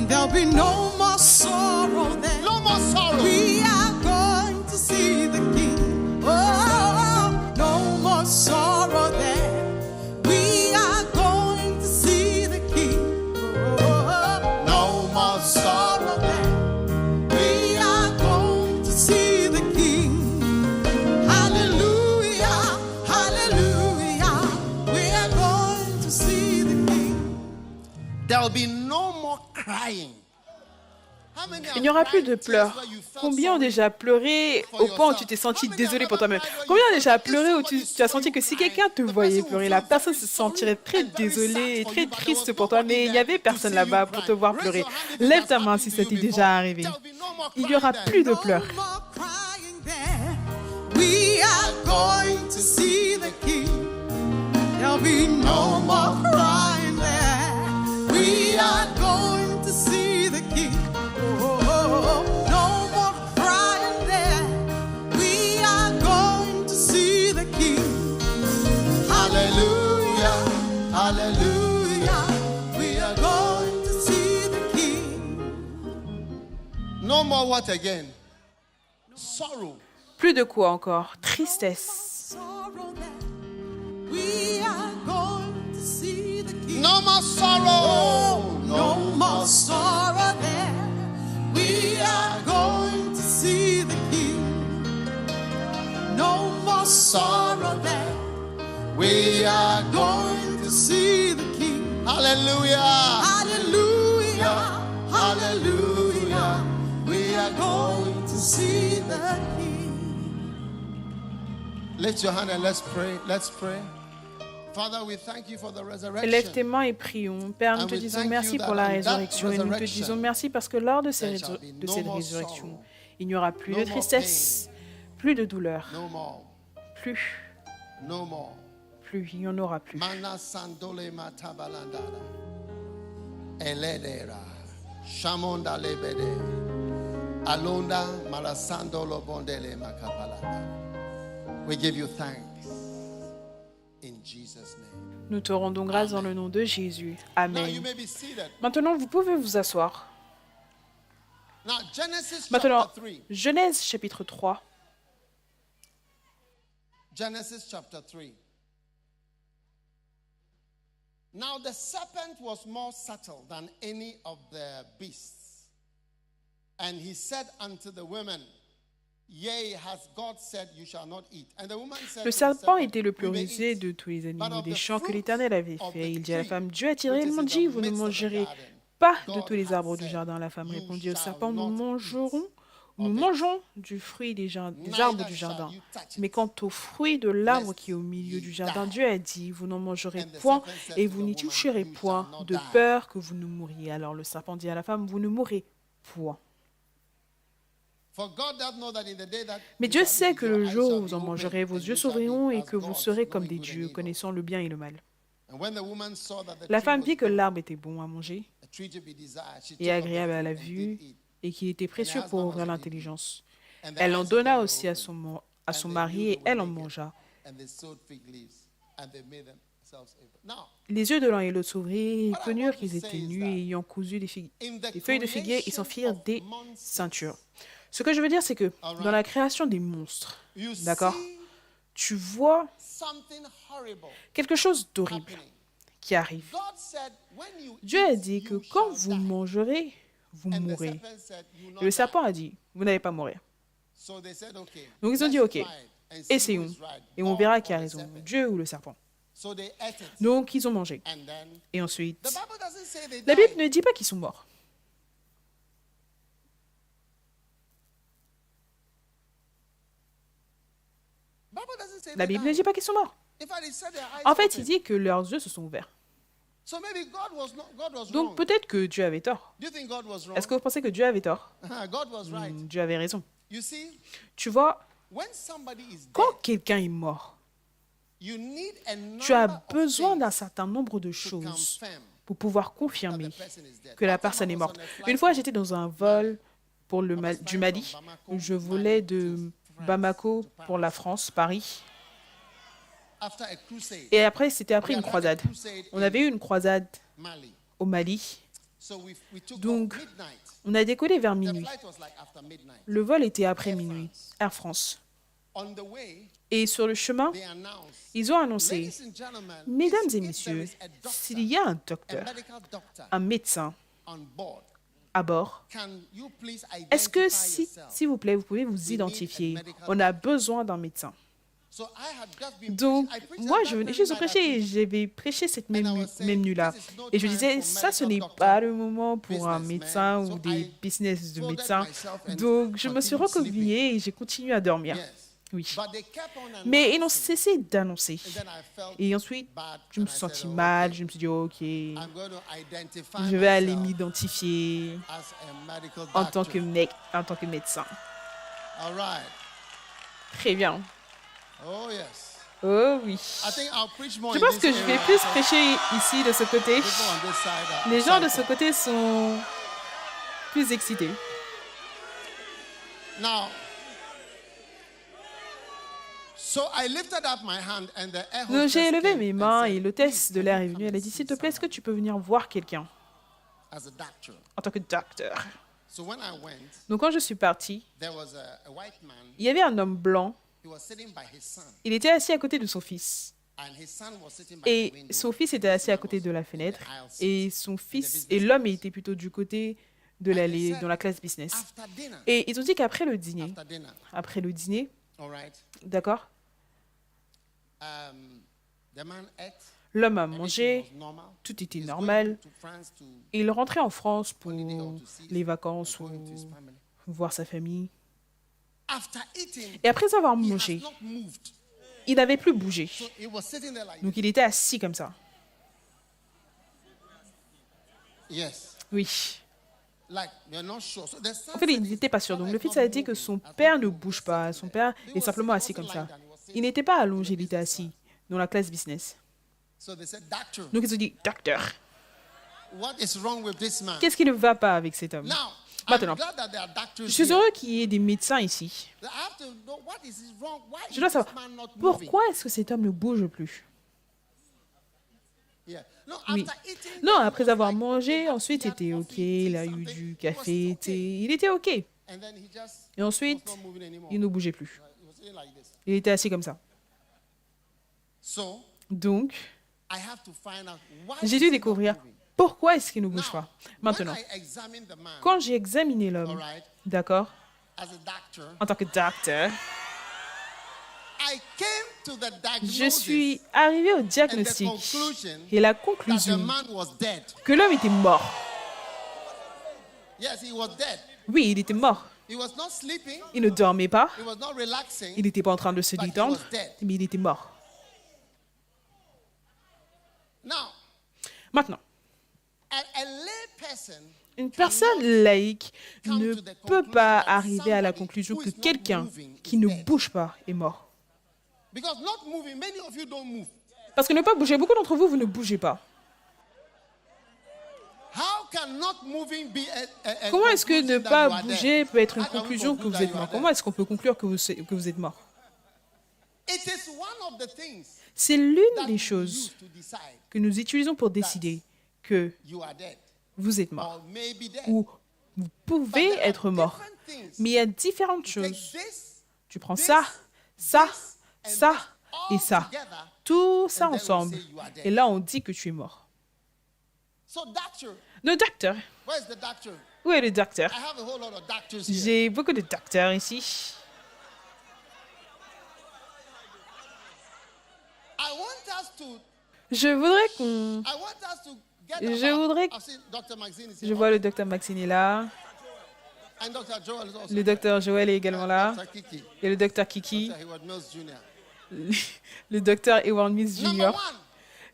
There'll be no more sorrow then. No more sorrow. We are going to see the King. Oh, no more sorrow then. We are going to see the King. Oh, no more sorrow then. We are going to see the King. Hallelujah, hallelujah. We are going to see the King. There'll be no more crying. Il n'y aura plus de pleurs. Combien ont déjà pleuré au point où tu t'es senti désolé pour toi-même? Combien ont déjà pleuré où tu as senti que si quelqu'un te voyait pleurer, la personne se sentirait très désolée et très triste pour toi, mais il n'y avait personne là-bas pour te voir pleurer. Lève ta main si ça t'est déjà arrivé. Il n'y aura plus de pleurs. We are going to see the King. There'll be no more crying there. We are going to see the King. Oh, no what again? Sorrow. Plus de quoi encore? Tristesse. Sorrow that we are going to see the King. No more sorrow. No more sorrow there. We are going to see the King. No more sorrow there. We are Going to see the King. Hallelujah. Hallelujah. Hallelujah. We are going to see the King. Lift your hand and let's pray. Let's pray. Father, we thank you for the Lève tes resurrection. mains et prions. Père, nous te disons merci pour la résurrection et nous te disons merci parce que lors de cette résurrection, il n'y aura plus de tristesse, plus de douleur, No more. plus, No more. il n'y en aura plus. Mana sandole matabalandara. Eledera. Shamonda lebede. Alonda malasandolo bondele makapalanda. We give you thanks in Jesus' name. Nous te rendons grâce dans le nom de Jésus. Now you Amen. may be seated. Maintenant, vous pouvez vous asseoir. Now Genesis Maintenant, chapter 3. Genèse chapitre 3. Genesis chapter 3. Now the serpent was more subtle than any of the beasts. And he said unto the woman, Yea, has God said you shall not eat? And the woman said Le to the serpent serpent, était le plus We may rusé eat, de tous les but animaux of des the champs que fruit l'Éternel avait of fait. the Il dit à la tree femme, Dieu a which tiré, is il in m'a the dit, vous ne midst of the mangerez garden, pas de God tous les hath arbres du said, jardin. La femme You répondit au shall serpent, nous not mangerons, eat nous of it. mangeons du fruit des Neither arbres du shall jardin. you touch it, Mais quant au fruit de l'arbre lest qui est au milieu ye du jardin, die. Dieu a dit, vous n'en mangerez And the point serpent said et to vous the n'y woman, toucherez You point, shall not de die. peur que vous ne mouriez. Alors le serpent dit à la femme, vous ne mourrez point. For God doth know that in the day that Mais you Dieu shall sait eat, que your le eyes jour shall où be vous en opened, mangerez, vos and yeux you shall s'ouvriront be et as que vous gods, serez comme knowing des good and dieux, evil. connaissant le bien et le mal. And when the woman saw that the La tree femme was vit que good, l'arbre était bon à manger a tree to be desired, she et took of the agréable à la fruit and vue did eat. et qu'il était précieux husband pour was ouvrir obedient. l'intelligence. And the Elle en eyes of them donna were aussi à opened, son and they mari knew et they were elle en naked, mangea. and they sewed fig leaves, and they made themselves able. Now, Les yeux de l'un et l'autre s'ouvrirent et What I connurent want to qu'ils say étaient is nus that et ayant cousu des in the feuilles de figuier, ils s'en firent creation des of monsters, ceintures. Ce que je veux dire, c'est que Alright. dans la création des monstres, you d'accord, see tu vois something horrible quelque chose d'horrible happening. qui arrive. God said, when you Dieu a eat, dit que you quand shall vous die. mangerez, vous And the mourrez. serpent said, You will not Et le die. serpent a dit, vous n'allez pas mourir. So they said, okay, Donc ils ont let's dit, ok, try it and see who essayons is right, et on God verra or qui a the raison, serpent. Dieu ou le serpent. So they ate it. Donc ils ont mangé. And then Et ensuite, the Bible doesn't say they la died. Bible ne dit pas qu'ils sont morts. Bible doesn't say La they Bible ne died. dit pas qu'ils sont morts. In fact, it said their eyes En fait, il opened. dit que leurs yeux se sont ouverts. So maybe God was wrong. Donc peut-être que Dieu avait tort. Do you think God was wrong? Est-ce que vous pensez que Dieu avait tort? God was right. Dieu avait raison. You see, Tu vois, when somebody is quand dead, quelqu'un est mort, you need a number tu as of besoin things d'un certain nombre de to choses confirm pour pouvoir that confirmer the person is dead. que la One time personne I est was morte. on a flight Une fois, from j'étais dans un vol pour I was du flying Mali. from Bamako, Je Mali volais to de France, Bamako to pour la Paris. France, Paris. After a crusade, Et après, c'était après we une had had a croisade. crusade On in avait eu une croisade Mali. au Mali. So we took Donc, off midnight. On a décollé vers The minuit. flight was like after midnight. Le vol était après Air minuit, France. Air France. On the way, Et sur le chemin, they announced, ils ont annoncé, ladies and gentlemen, mesdames et if there messieurs, is a doctor, s'il y a un a docteur, medical doctor un médecin on board, à bord, can you please est-ce que, identify yourself? s'il vous plaît, vous pouvez vous need identifier? a medical On a besoin d'un médecin. So I had just been Donc, preaching- I preached moi, that je venais very juste de night I prêcher et preached. j'avais prêché cette même, And I was saying, même nuit-là. this is no Et je time disais, for ça, ce medical n'est doctor, pas le moment pour un businessman. médecin So ou des I business de folded médecins. myself and Donc, je me suis continued sleeping. recroquevillée et j'ai continué à dormir. Yes. Oui. But they kept on Mais ils n'ont announcing. cessé d'annoncer. And then I felt Et ensuite, bad je me and suis I senti said, oh, mal. okay, Je me suis dit, OK, I'm going to identify je vais aller myself m'identifier as a medical en tant doctor. en tant que médecin. All right. Très bien. Oh yes. Oh oui. I think I'll preach more Je in pense this que je vais area plus because prêcher ici, de ce côté. people on this side are Les gens de ce excited. côté sont plus excités. Now, so I lifted up my hand and the air Donc, hostess j'ai élevé came mes and mains said, et l'hôtesse de "Please, l'air can est you venue. come Elle a and dit, see s'il te plaît, est-ce que someone tu peux venir voir quelqu'un as a doctor?" en tant que docteur? So when I went, Donc quand je suis partie, there was a white man. il y avait un homme blanc. He was sitting by his son, Il était assis à côté de son fils. and his son was sitting by the Et window. son fils était assis à côté de la fenêtre. Et son fils et l'homme était plutôt du côté de l'allée, dans la classe business. After dinner, Et ils ont dit qu'après le dîner, all right, d'accord, the man ate. l'homme a Everything mangé, was normal. tout était He's normal. going to France to Et il rentrait en France pour holiday or to see les vacances ou going to his family. voir sa famille. After eating, Et après avoir he mangé, has not moved. il n'avait plus bougé. So he was sitting there like Donc il était assis comme ça. yes, Oui. like you're not sure. So the son En fait, said il his n'était pas sûr. Donc father le is fils not a dit que moving. son Has père not ne moved. bouge pas. Son père est simplement assis comme ça. Il n'était pas allongé, il était assis dans la classe business. So they said, Doctor, Donc ils ont dit, docteur, what is wrong with this man? qu'est-ce qui ne va pas avec cet homme? Now, Maintenant, I'm glad that there are doctors je suis here. heureux qu'il y ait des médecins ici. I have to know what is wrong. Why Je is dois this savoir man not moving? pourquoi est-ce que cet homme ne bouge plus. Yeah. No, Oui. after eating, Non, he après was avoir like, mangé, he ensuite il had était ok, coffee, il a eu something. du He was café, okay. il était ok. And then he just Et ensuite, was not moving anymore. il ne bougeait plus. He was sitting like this. Il était assis comme ça. So Donc, I have to find out why j'ai is dû he not découvrir moving. pourquoi est-ce qu'il ne bouge Now, pas. Maintenant, when I examined the man, quand j'ai examiné all l'homme, right, d'accord, as a doctor, en tant que docteur, I came to the je diagnosis suis arrivée au and the diagnostic conclusion et la that the conclusion man was dead. que l'homme était mort. Yes, he was dead. Oui, il était mort. He was not sleeping. Il ne dormait pas, He was not relaxing. il n'était pas en train de se But he détendre, was dead. mais il était mort. Now, Maintenant, a lay person une personne laïque ne peut pas arriver à la conclusion que quelqu'un qui ne bouge pas est mort. because not moving, many of you don't move. Parce que ne pas bouger, beaucoup d'entre vous, vous ne bougez pas. How can not moving be a Comment est-ce que ne conclusion that pas you are dead? bouger peut être une How can we conclusion que conclude vous that êtes you are mort? dead? Comment est-ce qu'on peut conclure que vous êtes mort? It is one of the things C'est l'une that des we choses use to decide que nous utilisons pour décider que you are dead vous êtes mort or may be dead. ou vous But pouvez there are être mort. different things. Mais il y a différentes Take choses. this, Tu prends ça, ça, and ça this et ça. all together. Tout ça And then we ensemble. say you are dead. Et là, on dit que tu es mort. So doctor, Le docteur. where's the doctor? Où est le docteur? I have a whole lot of doctors here. J'ai beaucoup de docteurs ici. I want us to Je voudrais qu'on... I want us to get Je about- voudrais- I've seen Dr. Maxine is Je here. vois le docteur Maxine est là. And Dr. Joel is also Le docteur Joël est également là. Dr. Kiki. Et le docteur Kiki. Dr. Hayward Mills Jr. Le docteur Ewan Mills Number Jr. one,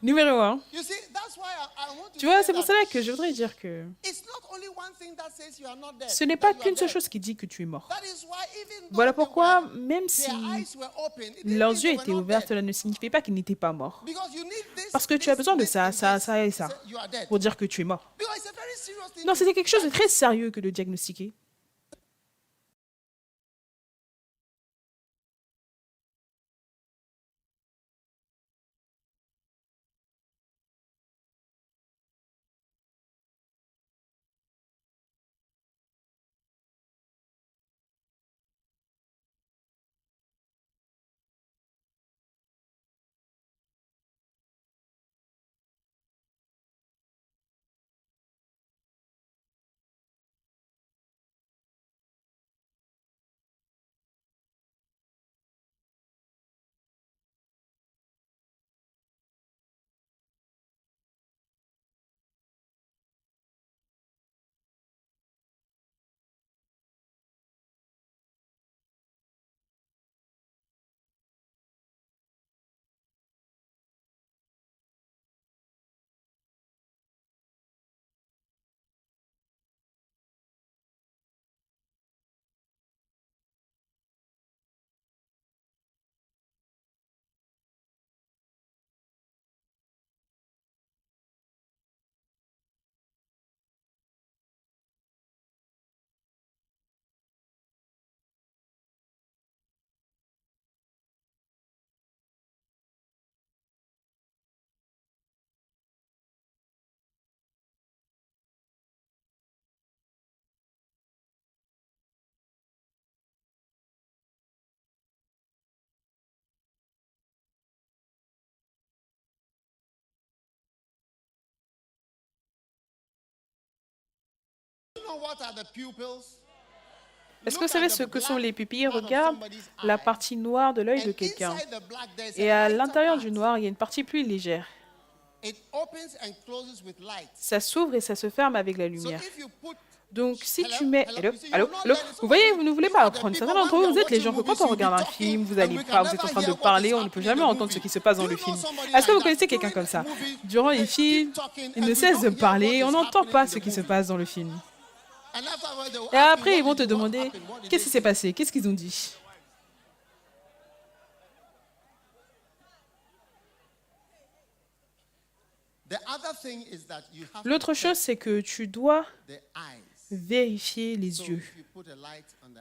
Numéro 1. you see, that's why I want to Tu vois, say c'est pour that cela que je voudrais dire que it's not only one thing that says you are not dead. ce n'est that pas you are qu'une seule dead. chose qui dit que tu es mort. That is why even though Voilà they pourquoi, were- même si their eyes were open, it didn't leurs mean yeux they were étaient not ouverts, dead. cela ne signifiait pas qu'ils n'étaient pas morts. Because you need this, Parce que tu as this, besoin de this, ça, and ça, this ça et to ça say you are dead. pour dire que tu es mort. Because it's a very serious thing Non, to- c'était quelque chose de très sérieux que de diagnostiquer. Est-ce que vous savez ce que sont les pupilles? Regarde la partie noire de l'œil de quelqu'un. Et à l'intérieur du noir, il y a une partie plus légère. Ça s'ouvre et ça se ferme avec la lumière. Donc, si tu mets... Allô? Vous voyez, vous ne voulez pas apprendre. Certains d'entre vous, vous êtes les gens que quand on regarde un film, vous n'allez pas, vous êtes en train de parler, on ne peut jamais entendre ce qui se passe dans le film. Est-ce que vous connaissez quelqu'un comme ça? Durant les films, il ne cesse de parler, on n'entend pas ce qui se passe dans le film. Et après, ils vont te demander, qu'est-ce qui s'est passé? Qu'est-ce qu'ils ont dit? L'autre chose, c'est que tu dois vérifier les yeux.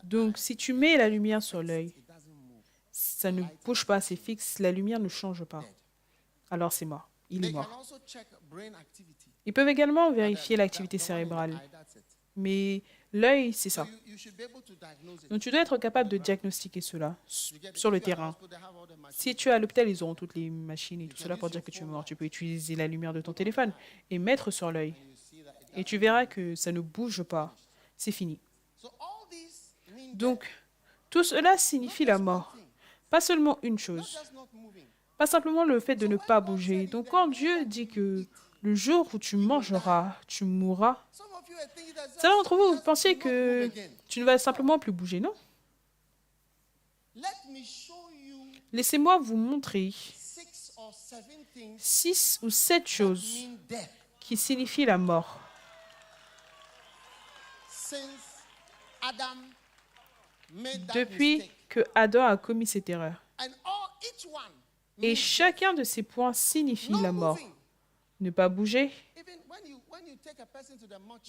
Donc, si tu mets la lumière sur l'œil, ça ne bouge pas, c'est fixe, la lumière ne change pas. Alors, c'est mort. Il est mort. Ils peuvent également vérifier l'activité cérébrale. Mais l'œil, c'est ça. Donc, tu dois être capable de diagnostiquer cela sur le terrain. Si tu es à l'hôpital, ils auront toutes les machines et tout cela pour dire que tu es mort. Tu peux utiliser la lumière de ton téléphone et mettre sur l'œil. Et tu verras que ça ne bouge pas. C'est fini. Donc, tout cela signifie la mort. Pas seulement une chose. Pas simplement le fait de ne pas bouger. Donc, quand Dieu dit que le jour où tu mangeras, tu mourras, certains d'entre vous, vous pensiez que tu ne vas simplement plus bouger, non? Laissez-moi vous montrer 6 ou 7 choses qui signifient la mort. Depuis que Adam a commis cette erreur. Et chacun de ces points signifie la mort. Ne pas bouger.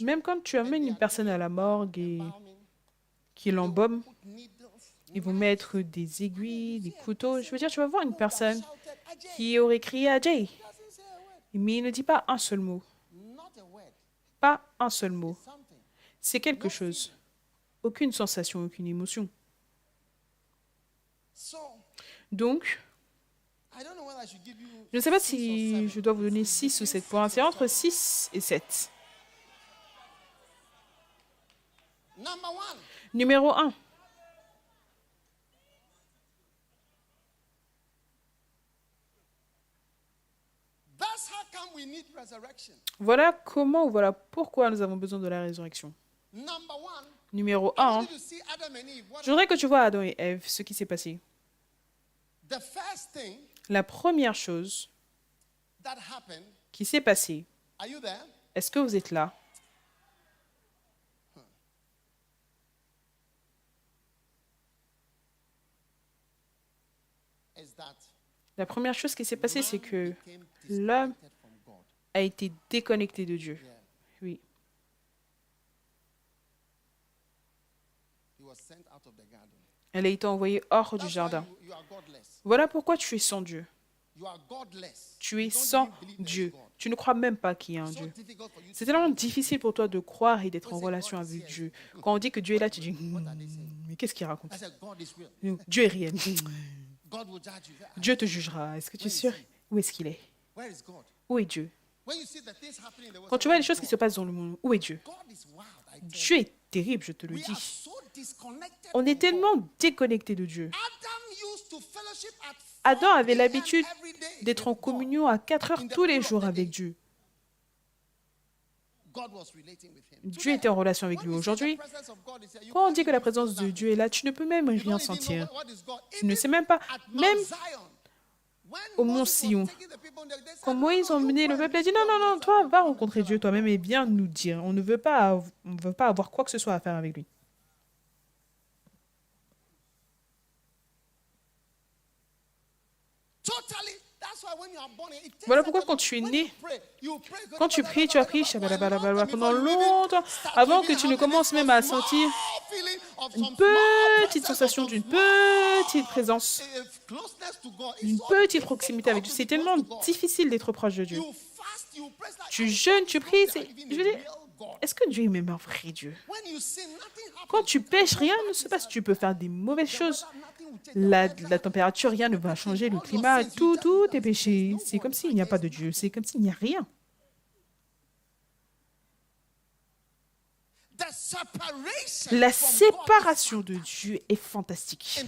Même quand tu amènes une personne à la morgue et qu'il l'embaume, ils vont mettre des aiguilles, des couteaux. Je veux dire, tu vas voir une personne qui aurait crié à Jay, mais il ne dit pas un seul mot. Pas un seul mot. C'est quelque chose. Aucune sensation, aucune émotion. Donc, je ne sais pas si je dois vous donner 6 ou 7 points. C'est entre 6 et 7. Numéro 1. Voilà comment ou voilà pourquoi nous avons besoin de la résurrection. Numéro 1. Je voudrais que tu vois Adam et Ève, ce qui s'est passé. La première chose qui s'est passée, est-ce que vous êtes là? La première chose qui s'est passée, c'est que l'homme a été déconnecté de Dieu. Oui. Elle a été envoyée hors du jardin. Voilà pourquoi tu es sans Dieu. Tu es sans Dieu. Tu ne crois même pas qu'il y a un Dieu. C'est tellement difficile pour toi de croire et d'être en relation avec Dieu. Quand on dit que Dieu est là, tu dis, mais qu'est-ce qu'il raconte? Dieu est réel. Dieu te jugera. Est-ce que tu es sûr? Où est-ce qu'il est? Où est Dieu? Quand tu vois les choses qui se passent dans le monde, où est Dieu? Dieu est terrible, je te le dis. On est tellement déconnecté de Dieu. Adam avait l'habitude d'être en communion à 4 heures tous les jours avec Dieu. Dieu était en relation avec lui. Aujourd'hui, quand on dit que la présence de Dieu est là, tu ne peux même rien sentir. Tu ne sais même pas, même au mont Sion. Quand Moïse a emmené le peuple, il a dit non, toi, va rencontrer Dieu toi-même et viens nous dire. On ne veut pas avoir quoi que ce soit à faire avec lui. Voilà pourquoi quand tu es né, quand tu pries, tu as prié pendant longtemps, avant que tu ne commences même à sentir une petite sensation d'une petite présence, d'une petite proximité avec Dieu. C'est tellement difficile d'être proche de Dieu. Tu jeûnes, tu pries. Je veux dire, est-ce que Dieu est même un vrai Dieu? Quand tu pêches, rien ne se passe. Tu peux faire des mauvaises choses. La température, rien ne va changer. Le climat, tout est péché. C'est comme s'il n'y a pas de Dieu. C'est comme s'il n'y a rien. La séparation de Dieu est fantastique.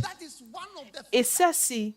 Et ça, c'est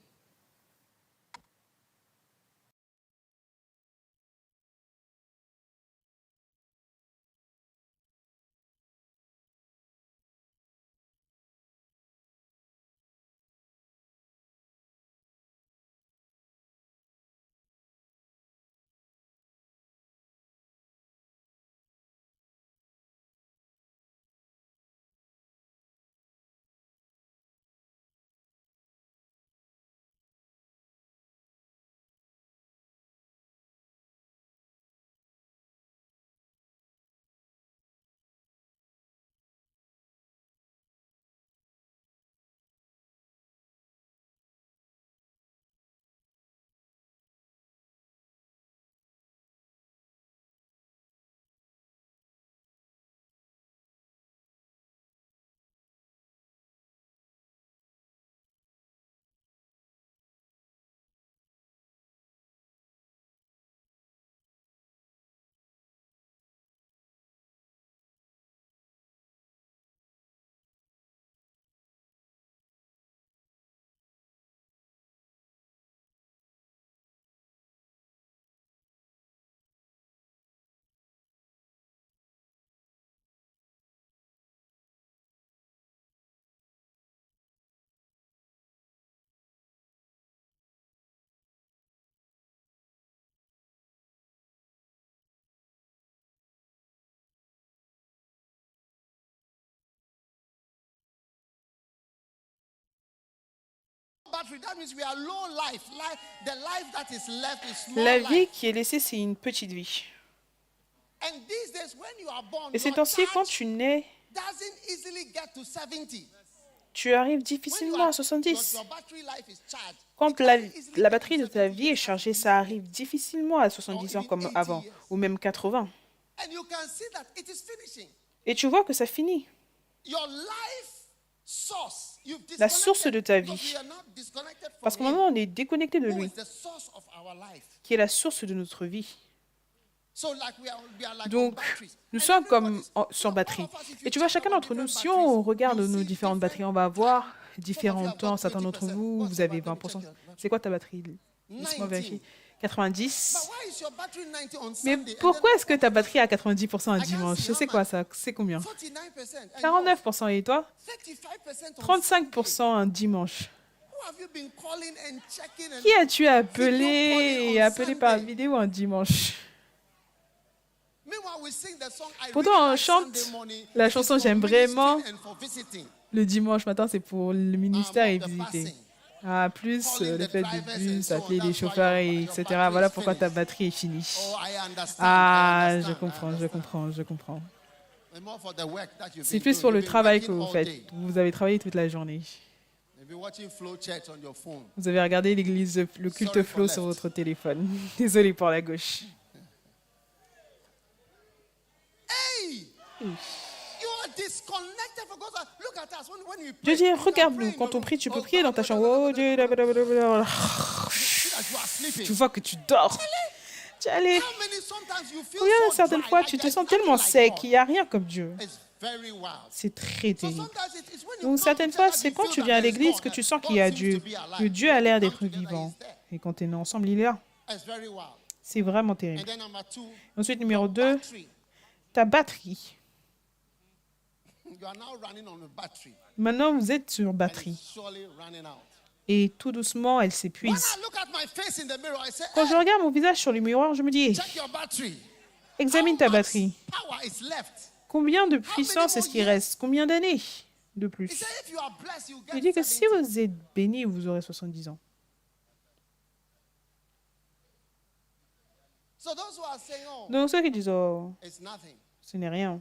la vie qui est laissée, c'est une petite vie. Et ces temps-ci, quand tu nais, tu arrives difficilement à 70. Quand la batterie de ta vie est chargée, ça arrive difficilement à 70 ans comme avant, ou même 80. Et tu vois que ça finit. La source de ta vie, parce qu'au moment où on est déconnecté de lui, qui est la source de notre vie. Donc, nous sommes comme sur batterie. Et tu vois, chacun d'entre nous, si on regarde nos différentes batteries, on va avoir différents temps. Certains d'entre vous, vous avez 20%. C'est quoi ta batterie? Laisse-moi vérifier. 90. Mais pourquoi est-ce que ta batterie est à 90% un dimanche? Je sais quoi ça? C'est combien? 49%. Et toi? 35% un dimanche. Qui as-tu appelé et appelé par vidéo un dimanche? Pourtant, on chante la chanson J'aime vraiment. Le dimanche matin, c'est pour le ministère et visiter. Ah, plus le fait de bus, appeler les chauffeurs, etc. Voilà pourquoi ta batterie est finie. Ah, je comprends. C'est plus pour le travail que vous faites. Vous avez travaillé toute la journée. Vous avez regardé l'église, le culte flow sur votre téléphone. Désolé pour la gauche. Dieu dit, regarde-nous. Quand on prie, tu peux prier dans ta chambre. Oh, Dieu, tu vois que tu dors. Allez. Combien certaines fois, tu te sens tellement sec, il n'y a rien comme Dieu. C'est très terrible. Donc, certaines fois, c'est quand tu viens à l'église que tu sens qu'il y a Dieu, que Dieu a l'air d'être vivant. Et quand tu es ensemble, il est là. C'est vraiment terrible. Ensuite, numéro 2, ta batterie. Maintenant, vous êtes sur batterie. Et tout doucement, elle s'épuise. Quand je regarde mon visage sur le miroir, je me dis, examine ta batterie. Combien de puissance est-ce qu'il reste? Combien d'années de plus? Il dit que si vous êtes béni, vous aurez 70 ans. Donc ceux qui disent, oh, ce n'est rien.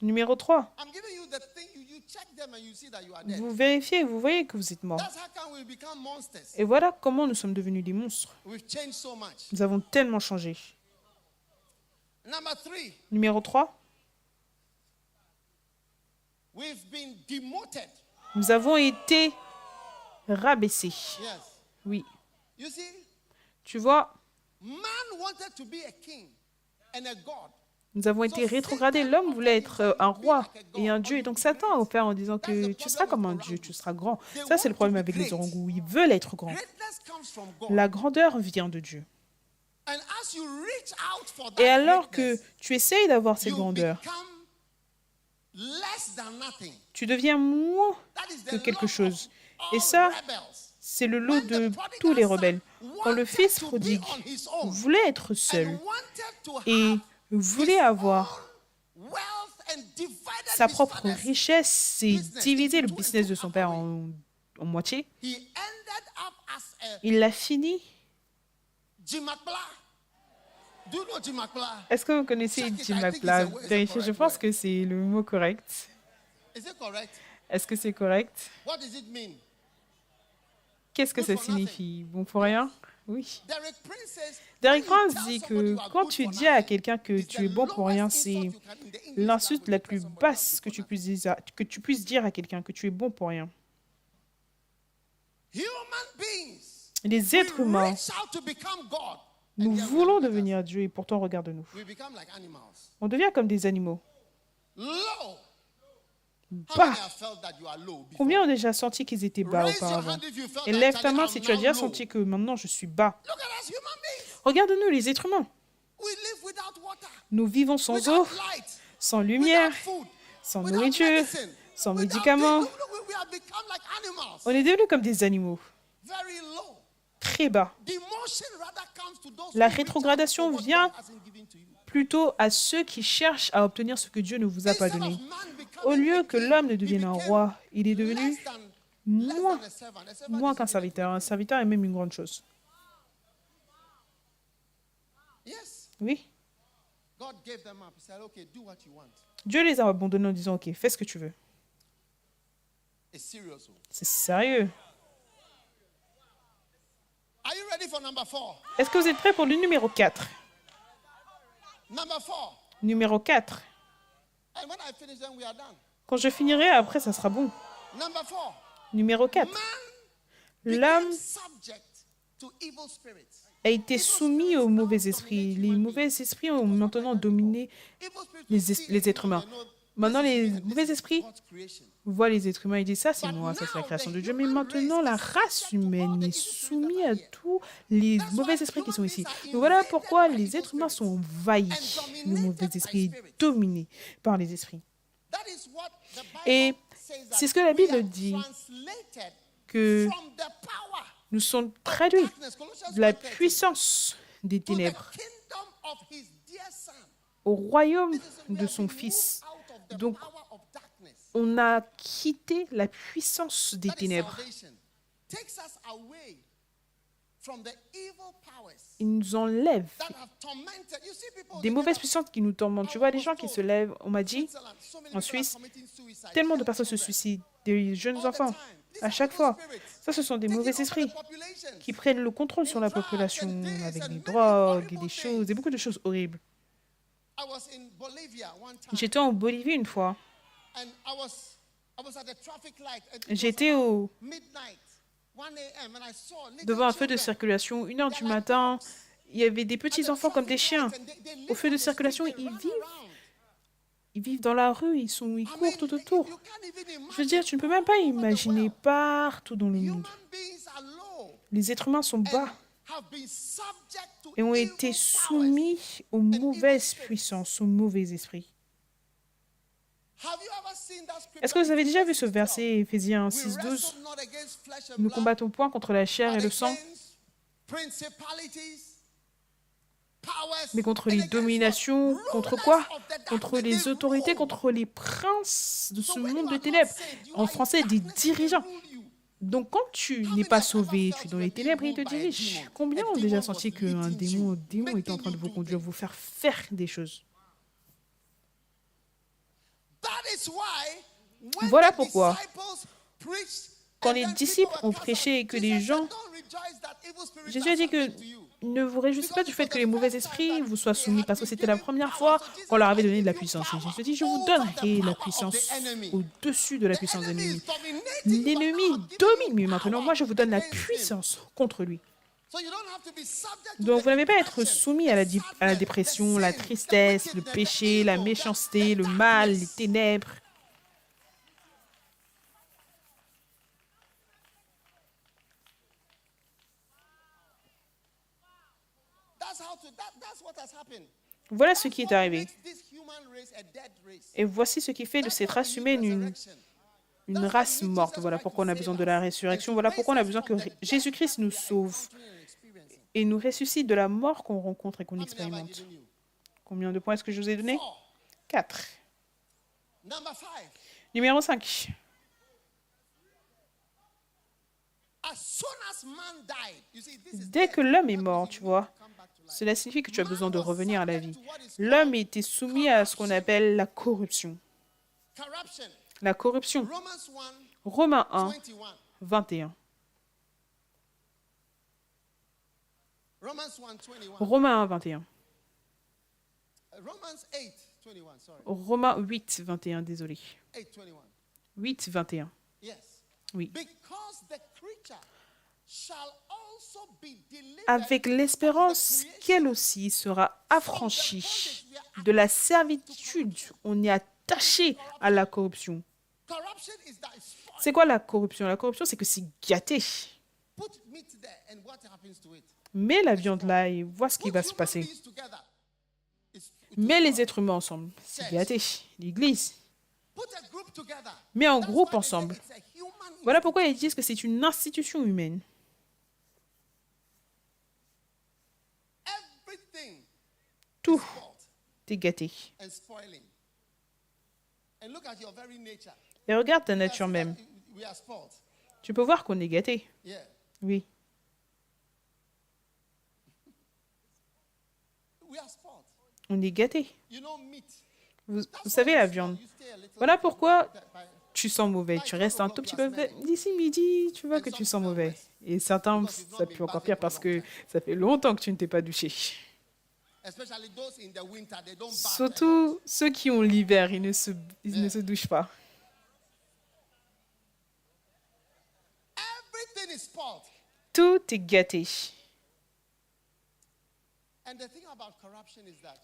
Numéro 3. Vous vérifiez et vous voyez que vous êtes mort. Et voilà comment nous sommes devenus des monstres. Nous avons tellement changé. Numéro 3. Nous avons été rabaissés. Oui. Tu vois, Nous avons été rétrogradés. L'homme voulait être un roi et un dieu. Et donc Satan a offert en disant que tu seras comme un dieu, tu seras grand. Ça, c'est le problème avec les orangous. Ils veulent être grands. La grandeur vient de Dieu. Et alors que tu essayes d'avoir cette grandeur, tu deviens moins que quelque chose. Et ça, c'est le lot de tous les rebelles. Quand le fils prodigue voulait être seul et voulait avoir sa propre richesse et diviser le business de son père en moitié, il a fini. Est-ce que vous connaissez Jim McPla? Vérifiez, je pense que c'est le mot correct. Est-ce que c'est correct? Qu'est-ce que ça signifie? Bon pour rien? Oui. Derek Prince dit que quand tu dis à quelqu'un que tu es bon pour rien, c'est l'insulte la plus basse que tu puisses dire à quelqu'un, que tu es bon pour rien. Les êtres humains, nous voulons devenir Dieu et pourtant regarde-nous. On devient comme des animaux. Bas. Combien ont déjà senti qu'ils étaient bas auparavant? Et lève ta main si tu as déjà senti que maintenant je suis bas. Regarde-nous les êtres humains. Nous vivons sans eau, sans lumière, sans nourriture, sans médicaments. On est devenus comme des animaux. Très bas. La rétrogradation vient plutôt à ceux qui cherchent à obtenir ce que Dieu ne vous a pas donné. Au lieu que l'homme ne devienne un roi, il est devenu moins qu'un serviteur. Un serviteur est même une grande chose. Oui. Dieu les a abandonnés en disant, OK, fais ce que tu veux. C'est sérieux. Est-ce que vous êtes prêts pour le numéro 4? Numéro 4. Quand je finirai, après, ça sera bon. Numéro 4. L'homme a été soumis aux mauvais esprits. Les mauvais esprits ont maintenant dominé les êtres humains. Maintenant, les mauvais esprits voient les êtres humains et disent, ça c'est moi, ça c'est la création de Dieu. Mais maintenant, la race humaine est soumise à tous les mauvais esprits qui sont ici. Donc voilà pourquoi les êtres humains sont envahis. Le mauvais esprit est dominé par les esprits. Et c'est ce que la Bible dit, que nous sommes traduits de la puissance des ténèbres au royaume de son Fils. Donc, on a quitté la puissance des ténèbres. Il nous enlève des mauvaises puissances qui nous tourmentent. Tu vois, les gens qui se lèvent, on m'a dit, en Suisse, tellement de personnes se suicident, des jeunes enfants, à chaque fois. Ça, ce sont des mauvais esprits qui prennent le contrôle sur la population avec des drogues et des choses, et beaucoup de choses horribles. J'étais en Bolivie une fois. J'étais devant un feu de circulation, 1h du matin. Il y avait des petits enfants comme des chiens. Au feu de circulation, ils vivent dans la rue, ils courent tout autour. Je veux dire, tu ne peux même pas imaginer partout dans le monde. Les êtres humains sont bas et ont été soumis aux mauvaises puissances, aux mauvais esprits. Est-ce que vous avez déjà vu ce verset, Éphésiens 6:12? Nous ne combattons point contre la chair et le sang, mais contre les dominations, contre quoi? Contre les autorités, contre les princes de ce monde de ténèbres. En français, des dirigeants. Donc, quand tu n'es pas sauvé, tu es dans les ténèbres et il te dirige. Combien ont déjà senti qu'un démon est en train de vous conduire, vous faire des choses? Voilà pourquoi, quand les disciples ont prêché et que les gens... Jésus a dit que ne vous réjouissez pas du fait que les mauvais esprits vous soient soumis, parce que c'était la première fois qu'on leur avait donné de la puissance. Et Jésus dit, je vous donnerai la puissance au-dessus de la puissance de l'ennemi. L'ennemi domine, mais maintenant, moi, je vous donne la puissance contre lui. Donc, vous n'avez pas à être soumis à la dépression, la tristesse, le péché, la méchanceté, le mal, les ténèbres. Voilà ce qui est arrivé. Et voici ce qui fait de cette race humaine une race morte. Voilà pourquoi on a besoin de la résurrection. Voilà pourquoi on a besoin que Jésus-Christ nous sauve et nous ressuscite de la mort qu'on rencontre et qu'on expérimente. Combien de points est-ce que je vous ai donné? 4. Numéro 5. Dès que l'homme est mort, tu vois, cela signifie que tu as besoin de revenir à la vie. L'homme était soumis à ce qu'on appelle la corruption. La corruption. Romains 1, 21. Romains 1, 21. Romains 8, 21, désolé. 8, 21. Oui. Avec l'espérance qu'elle aussi sera affranchie de la servitude. On est attaché à la corruption. C'est quoi la corruption? La corruption, c'est que c'est gâté. Mets la viande là et vois ce qui va se passer. Mets les êtres humains ensemble. C'est gâté. L'Église. Mets un groupe ensemble. Voilà pourquoi ils disent que c'est une institution humaine. Tout est gâté. Et regarde ta nature même. Tu peux voir qu'on est gâté. Oui. On est gâté. Vous savez, la viande. Voilà pourquoi tu sens mauvais. Tu restes un tout petit peu... D'ici midi, tu vois que tu sens mauvais. Et certains, ça peut encore pire parce que ça fait longtemps que tu ne t'es pas douché. Surtout ceux qui ont l'hiver, ils ne se douchent pas. Tout est gâté.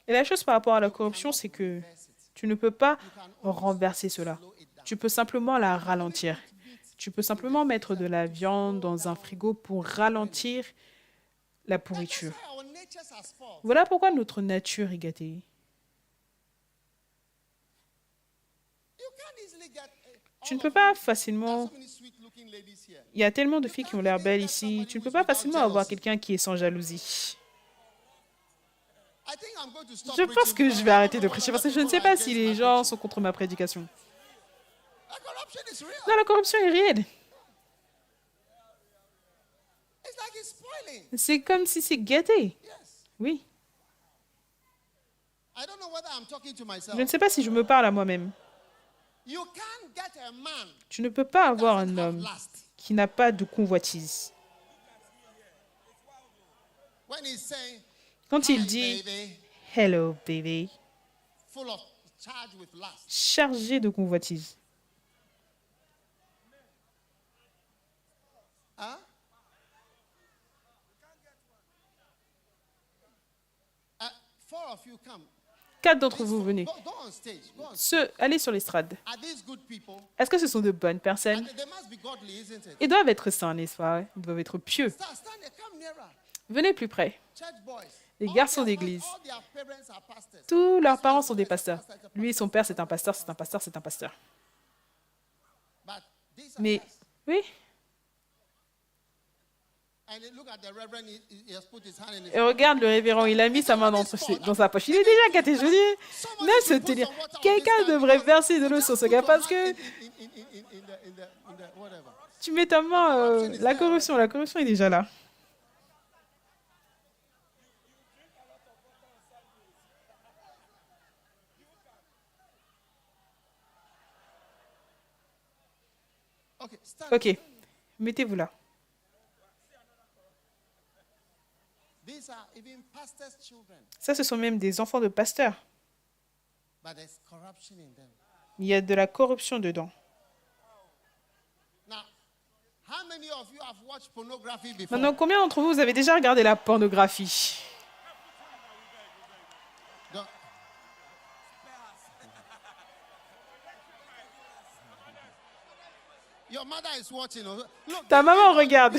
Et la chose par rapport à la corruption, c'est que tu ne peux pas renverser cela. Tu peux simplement la ralentir. Tu peux simplement mettre de la viande dans un frigo pour ralentir la pourriture. Voilà pourquoi notre nature est gâtée. Tu ne peux pas facilement... Il y a tellement de filles qui ont l'air belles ici. Tu ne peux pas facilement avoir quelqu'un qui est sans jalousie. Je pense que je vais arrêter de prêcher parce que je ne sais pas si les gens sont contre ma prédication. Non, la corruption est réelle. C'est comme si c'est gâté. Oui. Je ne sais pas si je me parle à moi-même. Tu ne peux pas avoir un homme qui n'a pas de convoitise. Quand il dit « Hello, baby », chargé de convoitise. Quatre d'entre vous, venez. Allez sur l'estrade. Est-ce que ce sont de bonnes personnes? Ils doivent être saints, n'est-ce pas? Ils doivent être pieux. Venez plus près. Les garçons d'église. Tous leurs parents sont des pasteurs. Lui, son père, c'est un pasteur, c'est un pasteur, c'est un pasteur. Mais, oui. Et regarde le révérend, il a mis sa main dans sa poche. Il est déjà gâté, je dis. Laisse te dire, quelqu'un devrait verser de l'eau sur ce gars parce que tu mets ta main, la corruption est déjà là. Ok, mettez-vous là. Ça, ce sont même des enfants de pasteurs. Il y a de la corruption dedans. Maintenant, combien d'entre vous avez déjà regardé la pornographie? Ta maman regarde.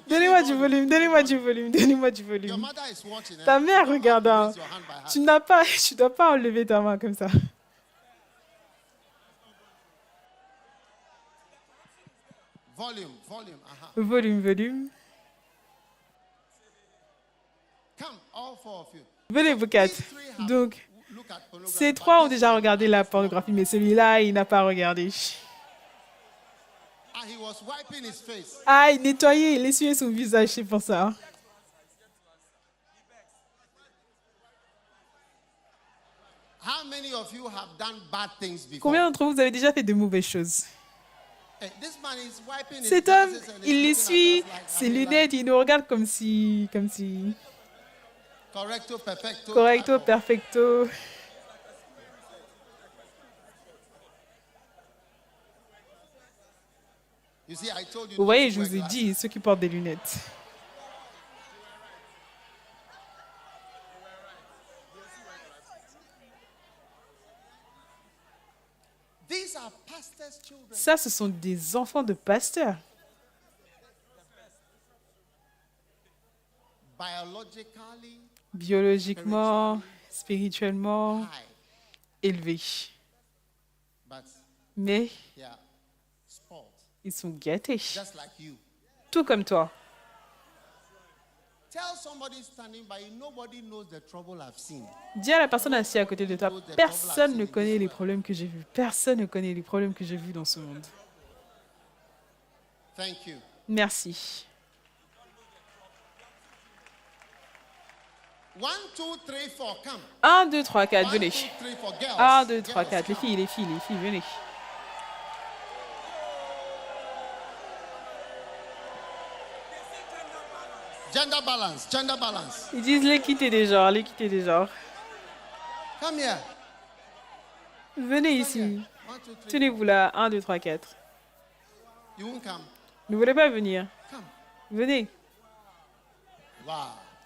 Donnez-moi du volume, donnez-moi du volume, donnez-moi du volume. Ta mère regarde. Hein. Tu dois pas enlever ta main comme ça. Volume, volume. Venez vous quatre. Donc, ces trois ont déjà regardé la pornographie, mais celui-là, il n'a pas regardé. Ah, il nettoyait, il essuyait son visage, c'est pour ça. Combien d'entre vous avez déjà fait de mauvaises choses? Cet homme, il essuie ses lunettes, il nous regarde comme si... Correcto, perfecto. Vous voyez, je vous ai dit, ceux qui portent des lunettes. Ça, ce sont des enfants de pasteurs. Biologiquement, spirituellement, élevés. Mais ils sont gâtés, tout comme toi. Dis à la personne assise à côté de toi, personne ne connaît les problèmes que j'ai vus. Personne ne connaît les problèmes que j'ai vus dans ce monde. Merci. 1, 2, 3, 4, venez. 1, 2, 3, 4, les filles, venez. Gender balance. Ils disent l'équité des genres, Come here. Venez ici. Tenez-vous là, 1, 2, 3, 4. You won't come. Ne voulez pas venir? Come. Venez.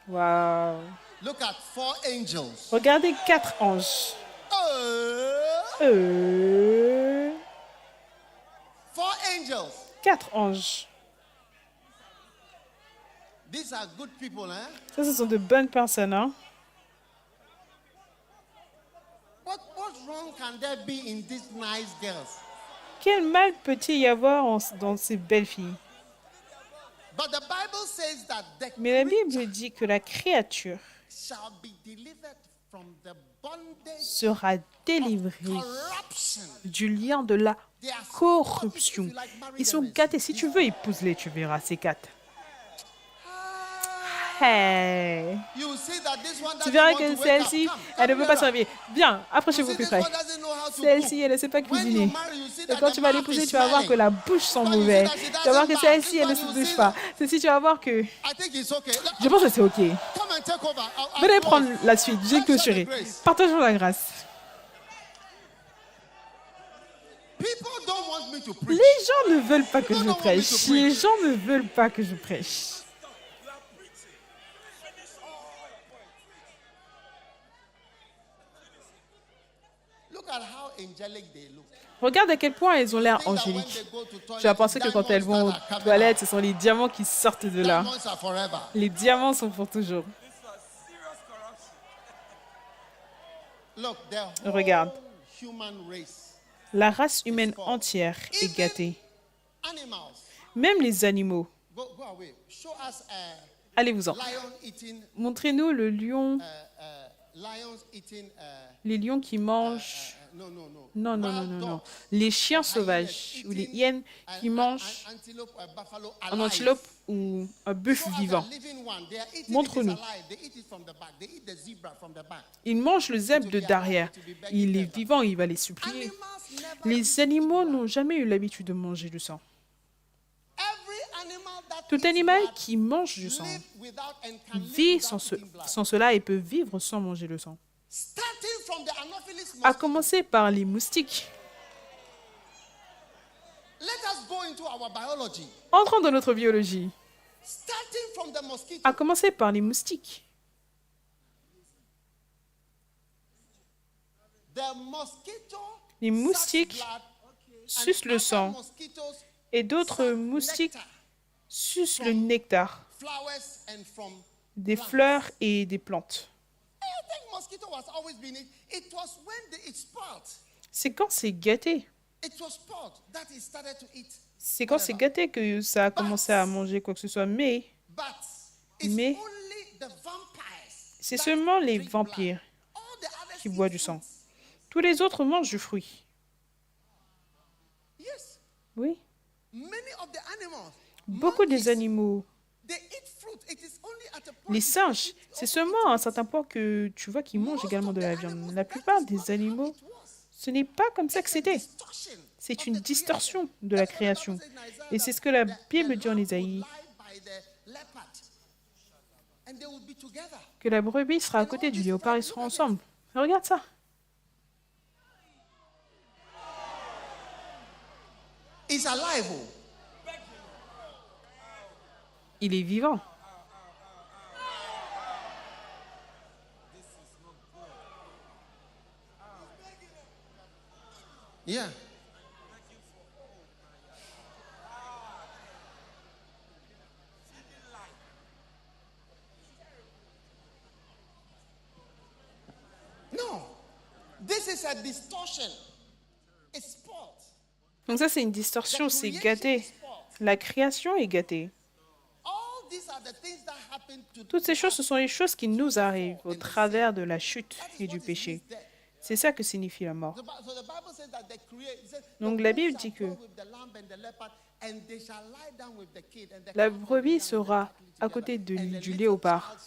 Wow. Look at 4 angels. Regardez 4 anges. 4 angels. 4 anges. These are good people, hein? Ça, ce sont de bonnes personnes, hein? What wrong can there be in these nice girls? Quel mal peut-il y avoir dans ces belles filles? But the Bible says that the Mais la Bible dit que la créature shall be delivered from the bondage sera délivrée corruption. du lien de la corruption. Ils sont gâtés. Si tu veux, épouse-les, tu verras, ces 4. Hey. Tu verras que celle-ci, elle ne veut pas servir. Viens, approchez-vous plus près. Celle-ci, elle ne sait pas cuisiner. Et quand tu vas l'épouser, tu vas voir que la bouche sent mauvais. Tu vas voir que celle-ci, elle ne se douche pas. Celle-ci, tu vas voir que... Je pense que c'est OK. Venez prendre la suite, j'ai clôturé. Partageons la grâce. Les gens ne veulent pas que je prêche. Les gens ne veulent pas que je prêche. Regarde à quel point elles ont l'air angéliques. Tu vas penser que quand elles vont aux toilettes, ce sont les diamants qui sortent de là. Les diamants sont pour toujours. Regarde. La race humaine entière est gâtée. Même les animaux. Allez-vous-en. Montrez-nous le lion. Les lions qui mangent... Non. Les chiens sauvages ou les hyènes qui mangent un antilope ou un bœuf vivant. Montre-nous. Ils mangent le zèbre de derrière. Il est vivant, il va les supplier. Les animaux n'ont jamais eu l'habitude de manger du sang. Tout animal qui mange du sang vit sans cela et peut vivre sans manger le sang. À commencer par les moustiques. into our biology. Entrons dans notre biologie. Starting from the mosquito. À commencer par les moustiques. The mosquito Les moustiques sucks blood, sucent and le other sang mosquitoes et d'autres suck moustiques nectar, sucent le nectar flowers and from des plants. fleurs et des plantes. I think mosquito was always been it. It was when it spot. C'est quand c'est gâté. It was spot that it started to eat. C'est quand c'est whatever. gâté que ça a commencé à manger quoi que ce soit. Mais But it's Mais only the vampires c'est that seulement les drink vampires blood. All the others qui eat boivent du fruits. sang. Tous les autres mangent du fruit. Yes. Oui. Many of the animals. Beaucoup des monkeys, animaux. they eat fruit. It is only at a point Les it singes, eats c'est also seulement à un certain point que tu vois qu'ils mangent most également of de the la animals, viande. La that plupart is not des how animaux, it was. ce n'est pas comme ça que It's a c'était. distortion C'est of une the distorsion creation. de la That's what the Bible création. says in Isaiah Et c'est that ce que la the Bible dit en lamb would Isaïe, lie by the leopard, and they would be together. que la brebis sera à côté du léopard, ils seront ensemble. Regarde ça. It's alive. Oh. Il est vivant. Yeah. No. This is a distortion. It's sport. Donc ça, c'est une distorsion, c'est gâté. La création est gâtée. All these are the things that happen to Toutes ces choses, ce sont les choses qui nous arrivent au travers de la chute et du péché. C'est ça que signifie la mort. So the Bible says that Donc la Bible dit que la brebis sera à côté du léopard.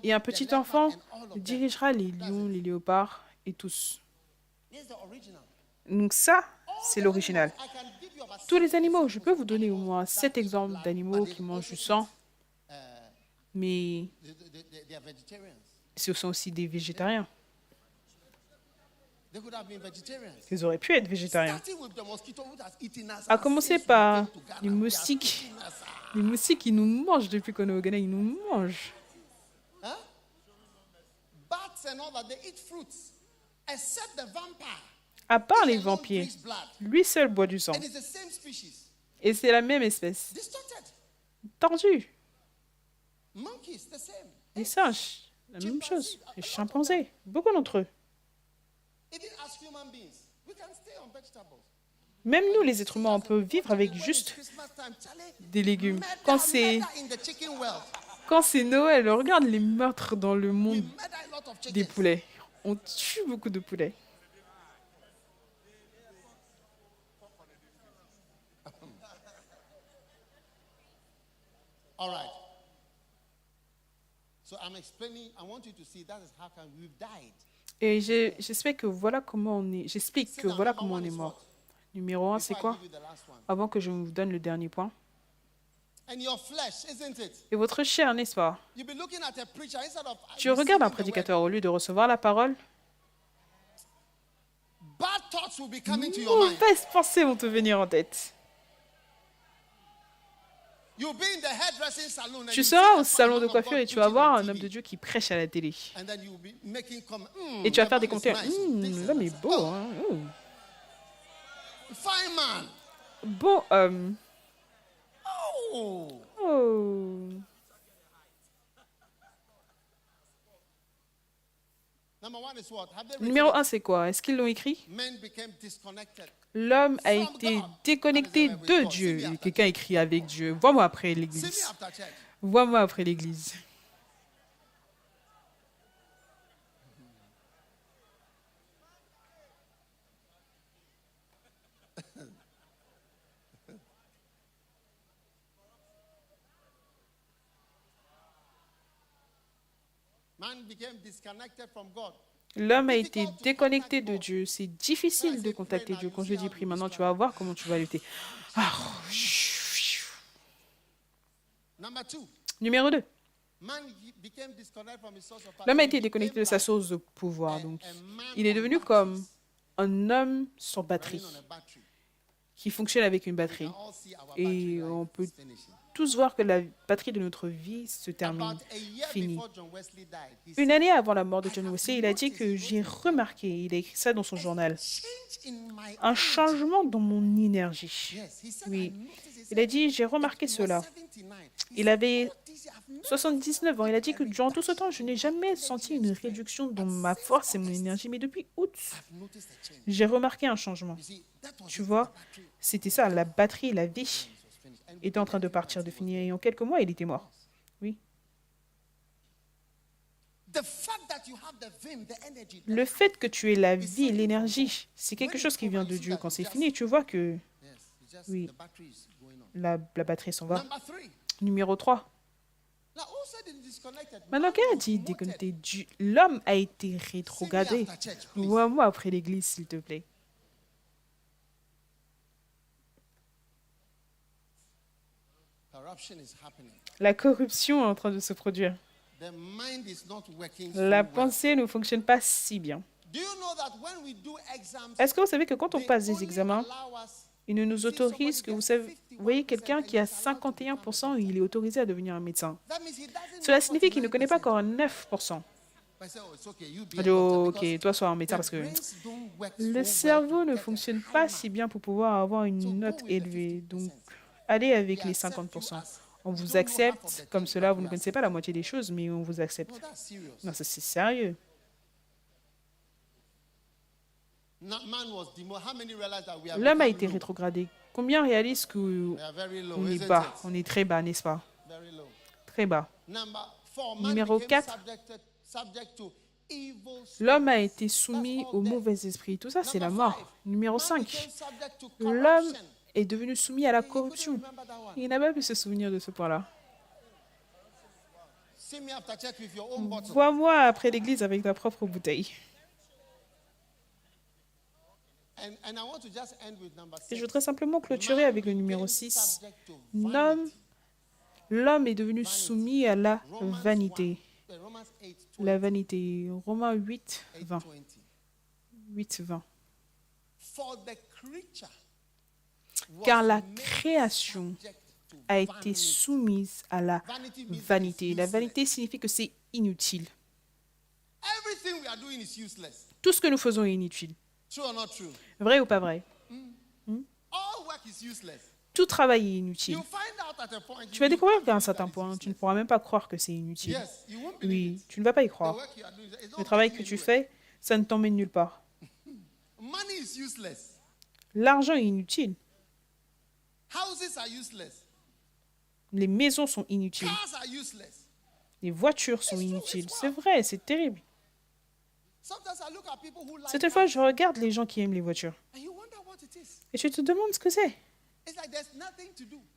Et un petit enfant dirigera les lions, les léopards et tous. Donc ça, c'est l'original. Tous les animaux, je peux vous donner au moins 7 exemples d'animaux qui mangent du sang, mais ce sont aussi des végétariens. Ils auraient pu être végétariens. À commencer par les moustiques. Les moustiques, ils nous mangent depuis qu'on est au Ghana, ils nous mangent. À part les vampires, lui seul boit du sang. Et c'est la même espèce. Tordu. Les singes, la même chose. Les chimpanzés, beaucoup d'entre eux. Même nous, les êtres humains, on peut vivre avec juste des légumes. Quand c'est Noël, regarde les meurtres dans le monde des poulets. On tue beaucoup de poulets. All right. So I'm explaining, I want you to see that is how come we've died. Et j'explique que voilà comment on est. J'explique que voilà comment on est mort. Numéro 1, c'est quoi? Avant que je vous donne le dernier point. And your flesh, isn't it? Et votre chair, n'est-ce pas? You'll be looking at a preacher instead of Tu regardes un receiving the prédicateur au lieu de recevoir la parole. word, bad thoughts will be coming to your mind. Mauvaises pensées vont te venir en tête. You'll be in the hairdressing salon and Tu you seras see au a salon de man of coiffure God et tu vas preaching voir on un homme TV. de Dieu qui prêche à la télé. And then you'll be making comment. Et tu vas the faire des man is commentaires. nice. L'homme est beau. Hein? Oh. Fine man. Bon homme. Oh. Oh. Number one is what? Have they written Numéro it? 1, c'est quoi? Est-ce qu'ils l'ont écrit? Men became disconnected. L'homme a été déconnecté de Dieu. Et quelqu'un écrit avec Dieu. Vois-moi après See me l'église. after church. Vois-moi après l'église. Man became disconnected from God. L'homme a été déconnecté de Dieu. C'est difficile de contacter Dieu. Quand je dis prie maintenant, tu vas voir comment tu vas lutter. Ah. Number two, Numéro 2. man became disconnected from his source of power. L'homme a He été déconnecté de sa became source de pouvoir. like Donc, a man il est on devenu batteries, comme un homme sans running batterie, on a battery. qui fonctionne avec une batterie. Et on peut tous voir que la batterie de notre vie se termine, finit. Une année avant la mort de John Wesley, il a dit que j'ai remarqué, il a écrit ça dans son journal, un changement dans mon énergie. Oui, il a dit, j'ai remarqué cela. Il avait 79 ans. Il a dit que durant tout ce temps, je n'ai jamais senti une réduction dans ma force et mon énergie. Mais depuis août, j'ai remarqué un changement. Tu vois, c'était ça, la batterie, la vie était en train de partir, de finir. Et en quelques mois, il était mort. Oui. Le fait que tu aies la vie, l'énergie, c'est quelque chose qui vient de Dieu. Quand c'est fini, tu vois que, oui, la batterie s'en va. Numéro 3. Maintenant, quel a dit déconnecté? L'homme a été rétrogradé. Vois-moi après l'église, s'il te plaît. La corruption est en train de se produire. La pensée ne fonctionne pas si bien. Est-ce que vous savez que quand on passe des examens, il ne nous autorise que, vous voyez, quelqu'un qui a 51%, il est autorisé à devenir un médecin. Cela signifie qu'il ne connaît pas encore 9%. On dit, ok, toi, sois un médecin parce que le cerveau ne fonctionne pas si bien pour pouvoir avoir une note élevée. Donc, allez avec les 50%. On vous accepte comme cela, vous ne connaissez pas la moitié des choses, mais on vous accepte. Non, ça c'est sérieux. L'homme a été rétrogradé. Combien réalisent qu'on est bas? On est très bas, n'est-ce pas? Très bas. Numéro 4. L'homme a été soumis au mauvais esprit. Tout ça, c'est la mort. Numéro 5. L'homme est devenu soumis à la corruption. Il n'a pas pu se souvenir de ce point-là. Vois-moi après l'église avec ta propre bouteille. Et je voudrais simplement clôturer avec le numéro 6. L'homme est devenu soumis à la vanité. La vanité. Romains 8, 20. 8, 20. Car la création a été soumise à la vanité. La vanité signifie que c'est inutile. Tout ce que nous faisons est inutile. Vrai ou pas vrai? Tout travail est inutile. Tu vas découvrir qu'à un certain point, tu ne pourras même pas croire que c'est inutile. Oui, tu ne vas pas y croire. Le travail que tu fais, ça ne t'emmène nulle part. L'argent est inutile. Les maisons sont inutiles. Les voitures sont inutiles. C'est vrai, c'est terrible. Cette fois, je regarde les gens qui aiment les voitures. Et tu te demandes ce que c'est.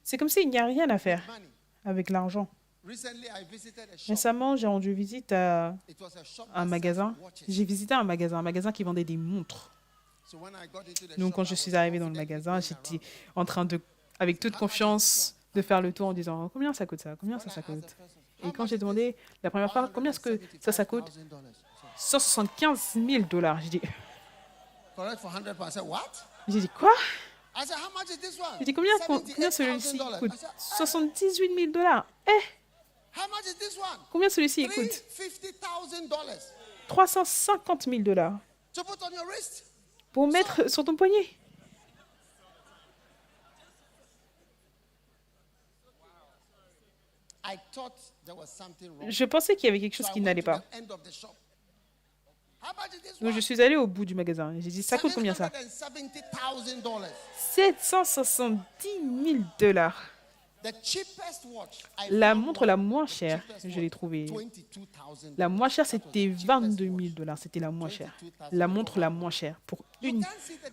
C'est comme s'il n'y a rien à faire avec l'argent. Récemment, j'ai rendu visite à un magasin. J'ai visité un magasin qui vendait des montres. Donc, quand je suis arrivée dans le magasin, j'étais en train de, avec toute confiance, de faire le tour en disant combien ça coûte ça, combien ça coûte. Et quand j'ai demandé la première fois combien est-ce que ça coûte, 175 000 $. J'ai dit quoi? J'ai dit combien celui-ci coûte? 78 000 $. Combien celui-ci coûte? 350 000 $. Pour mettre sur ton poignet. Je pensais qu'il y avait quelque chose qui n'allait pas. Donc je suis allée au bout du magasin. J'ai dit, ça coûte combien ça? 770 000 $. La montre la moins chère, je l'ai trouvée. La moins chère, c'était 22 000 $. C'était la moins chère. La montre la moins chère pour une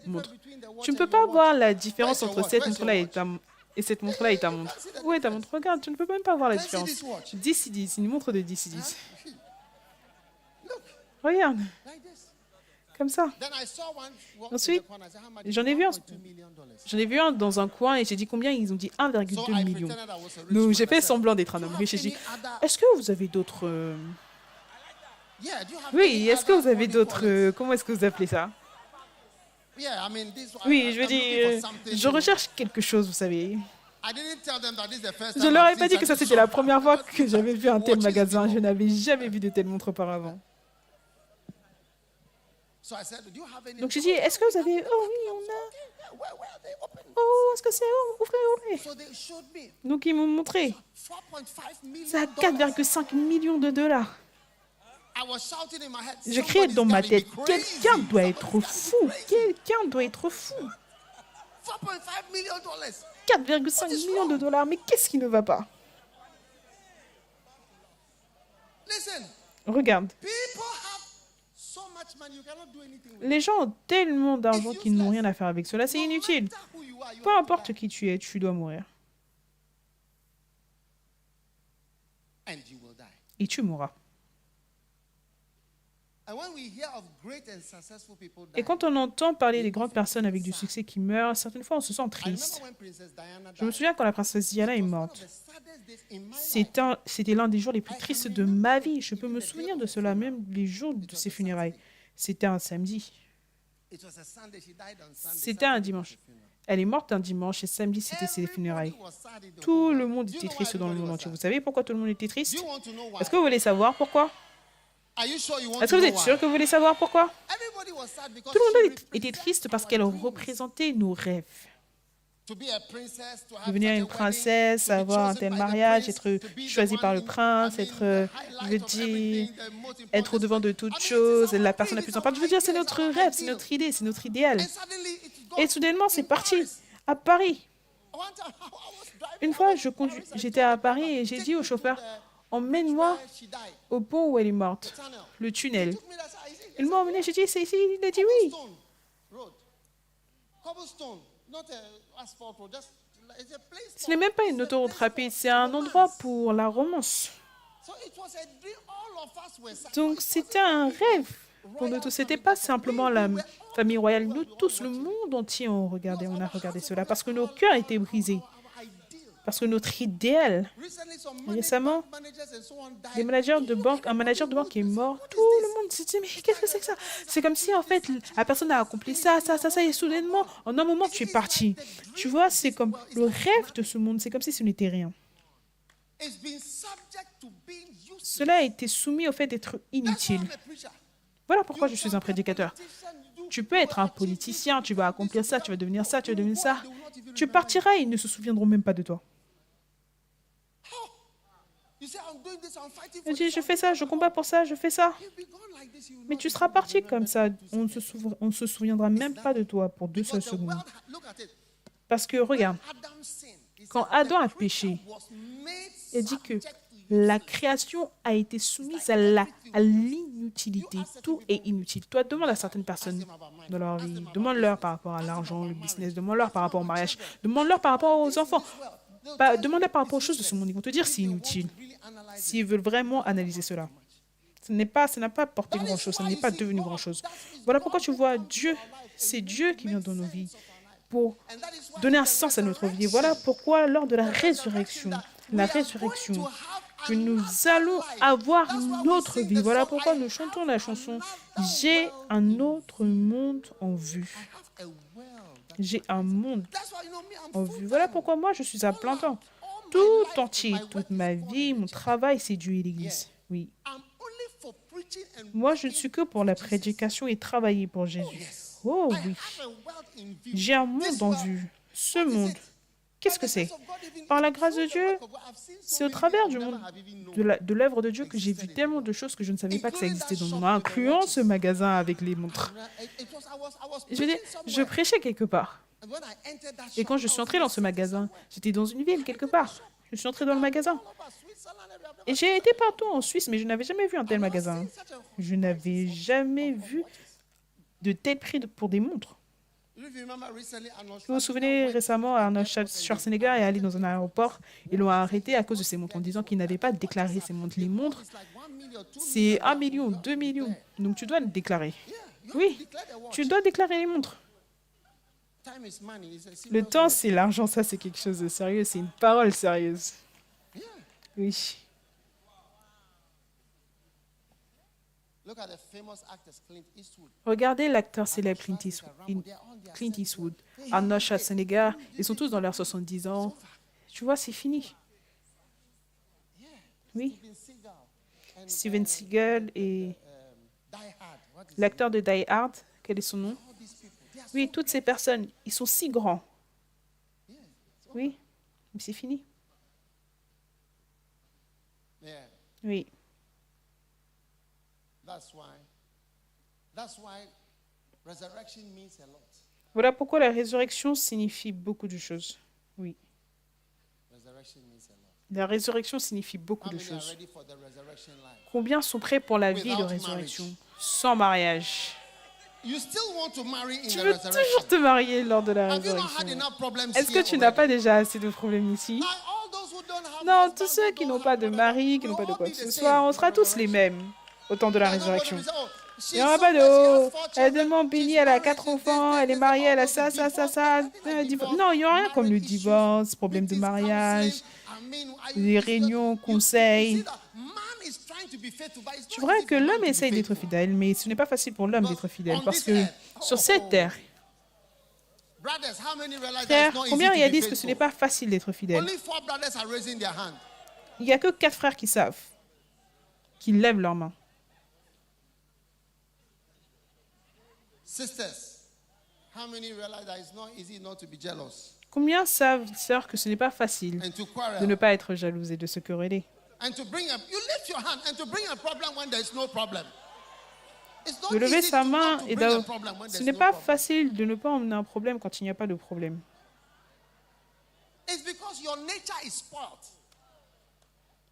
montre. Tu ne peux pas voir la différence entre cette montre-là et cette montre-là et ta montre. Où est ta montre? Regarde, tu ne peux même pas voir la différence. 10-10, une montre de 10-10. Regarde. Comme ça. Ensuite, j'en ai vu un dans un coin et j'ai dit combien? Ils ont dit 1,2 million. Donc j'ai fait semblant d'être un homme riche. J'ai dit, est-ce que vous avez d'autres... Oui, est-ce que vous avez d'autres... Comment est-ce que vous appelez ça? Oui, je veux dire, je recherche quelque chose, vous savez. Je leur ai pas dit que ça c'était la première fois que j'avais vu un tel magasin. Je n'avais jamais vu de telles montres auparavant. Donc j'ai dit, est-ce que vous avez... Oh oui, on a... Oh, est-ce que c'est... Oh, ouvrez. Donc ils m'ont montré. C'est à 4,5 millions de dollars. Je criais dans ma tête, quelqu'un doit être fou. Quelqu'un doit être fou. 4,5 millions de dollars, mais qu'est-ce qui ne va pas? Regarde. Les gens ont tellement d'argent qu'ils n'ont rien à faire avec cela, c'est inutile. Peu importe qui tu es, tu dois mourir. Et tu mourras. Et quand on entend parler des grandes personnes avec du succès qui meurent, certaines fois on se sent triste. Je me souviens quand la princesse Diana est morte. C'était l'un des jours les plus tristes de ma vie. Je peux me souvenir de cela, même les jours de ses funérailles. C'était un samedi. C'était un dimanche. Elle est morte un dimanche et samedi, c'était ses funérailles. Tout le monde était triste dans le monde entier. Vous savez pourquoi tout le monde était triste? Est-ce que vous voulez savoir pourquoi? Est-ce que vous êtes sûr que vous voulez savoir pourquoi? Tout le monde était triste parce qu'elle représentait nos rêves. Devenir une princesse, avoir un tel mariage, être choisie par le prince, être au-devant de toutes choses, la personne la plus importante. Je veux dire, c'est notre rêve, c'est notre idée, c'est notre idéal. Et soudainement, c'est parti à Paris. Une fois, j'étais à Paris et j'ai dit au chauffeur, emmène-moi au pont où elle est morte, le tunnel. Il m'a emmené, j'ai dit, c'est ici. Il a dit oui. Ce n'est même pas une autoroute rapide, c'est un endroit pour la romance. Donc c'était un rêve pour nous tous. C'était pas simplement la famille royale. Nous tous, le monde entier, on a regardé cela parce que nos cœurs étaient brisés. Parce que notre idéal, récemment, un manager de banque est mort. Tout le monde s'est dit, mais qu'est-ce que c'est que ça? C'est comme si, en fait, la personne a accompli ça, et soudainement, en un moment, tu es parti. Tu vois, c'est comme le rêve de ce monde. C'est comme si ce n'était rien. Cela a été soumis au fait d'être inutile. Voilà pourquoi je suis un prédicateur. Tu peux être un politicien, tu vas accomplir ça, tu vas devenir ça, tu vas devenir ça. Tu partiras et ils ne se souviendront même pas de toi. Je dis, je fais ça, je combats pour ça, je fais ça. Mais tu seras parti comme ça. On ne se souviendra même pas de toi pour 2 seules secondes. Parce que, regarde, quand Adam a péché, il dit que la création a été soumise à l'inutilité. Tout est inutile. Toi, demande à certaines personnes dans leur vie, demande-leur par rapport à l'argent, le business, demande-leur par rapport au mariage, demande-leur par rapport aux enfants. Demande-leur par rapport aux choses de ce monde. Ils vont te dire c'est inutile. S'ils veulent vraiment analyser cela. Ça n'a pas apporté grand-chose, ça n'est pas devenu grand-chose. Voilà pourquoi tu vois Dieu, c'est Dieu qui vient dans nos vies pour donner un sens à notre vie. Voilà pourquoi lors de la résurrection, que nous allons avoir notre vie. Voilà pourquoi nous chantons la chanson « J'ai un autre monde en vue ». J'ai un monde en vue. Voilà pourquoi moi, je suis à plein temps. Tout entier, toute ma vie, mon travail, c'est Dieu et l'Église. Oui. Moi, je ne suis que pour la prédication et travailler pour Jésus. Oh oui. J'ai un monde en vue. Ce monde, qu'est-ce que c'est? Par la grâce de Dieu, c'est au travers du monde, de l'œuvre de Dieu que j'ai vu tellement de choses que je ne savais pas que ça existait dans le monde, incluant ce magasin avec les montres. Je veux dire, je prêchais quelque part. Et quand je suis entrée dans ce magasin, j'étais dans une ville quelque part. Je suis entrée dans le magasin. Et j'ai été partout en Suisse, mais je n'avais jamais vu un tel magasin. Je n'avais jamais vu de tels prix pour des montres. Vous vous souvenez, récemment, Arnold Schwarzenegger est allé dans un aéroport. Ils l'ont arrêté à cause de ses montres en disant qu'il n'avait pas déclaré ses montres. Les montres, c'est 1 million, 2 millions. Donc tu dois le déclarer. Oui, tu dois déclarer les montres. Le temps, c'est l'argent. Ça, c'est quelque chose de sérieux. C'est une parole sérieuse. Oui. Regardez l'acteur célèbre Clint Eastwood, Arnold Schwarzenegger, ils sont tous dans leurs 70 ans. Tu vois, c'est fini. Oui. Steven Seagal et l'acteur de Die Hard, quel est son nom? Oui, toutes ces personnes, ils sont si grands. Oui, mais c'est fini. Oui. Voilà pourquoi la résurrection signifie beaucoup de choses. Oui. La résurrection signifie beaucoup de choses. Combien sont prêts pour la vie de résurrection sans mariage? Tu veux toujours te marier lors de la résurrection. Est-ce que tu n'as pas déjà assez de problèmes ici? Non, tous ceux qui n'ont pas de mari, qui n'ont pas de quoi que ce soit, on sera tous les mêmes au temps de la résurrection. Il n'y aura pas de « oh, elle est tellement bénie, elle a 4 enfants, elle est mariée, elle a ça. » Non, il n'y aura rien comme le divorce, problème de mariage, les réunions, conseils. Tu vois que l'homme essaye d'être fidèle, mais ce n'est pas facile pour l'homme d'être fidèle parce que sur cette terre, frères, combien réalisent que ce n'est pas facile d'être fidèle? Il n'y a que 4 frères qui savent, qui lèvent leurs mains. Combien savent, sœurs, que ce n'est pas facile de ne pas être jalouse et de se quereller? De lever sa main et ce n'est pas facile de ne pas emmener un problème quand il n'y a pas de problème.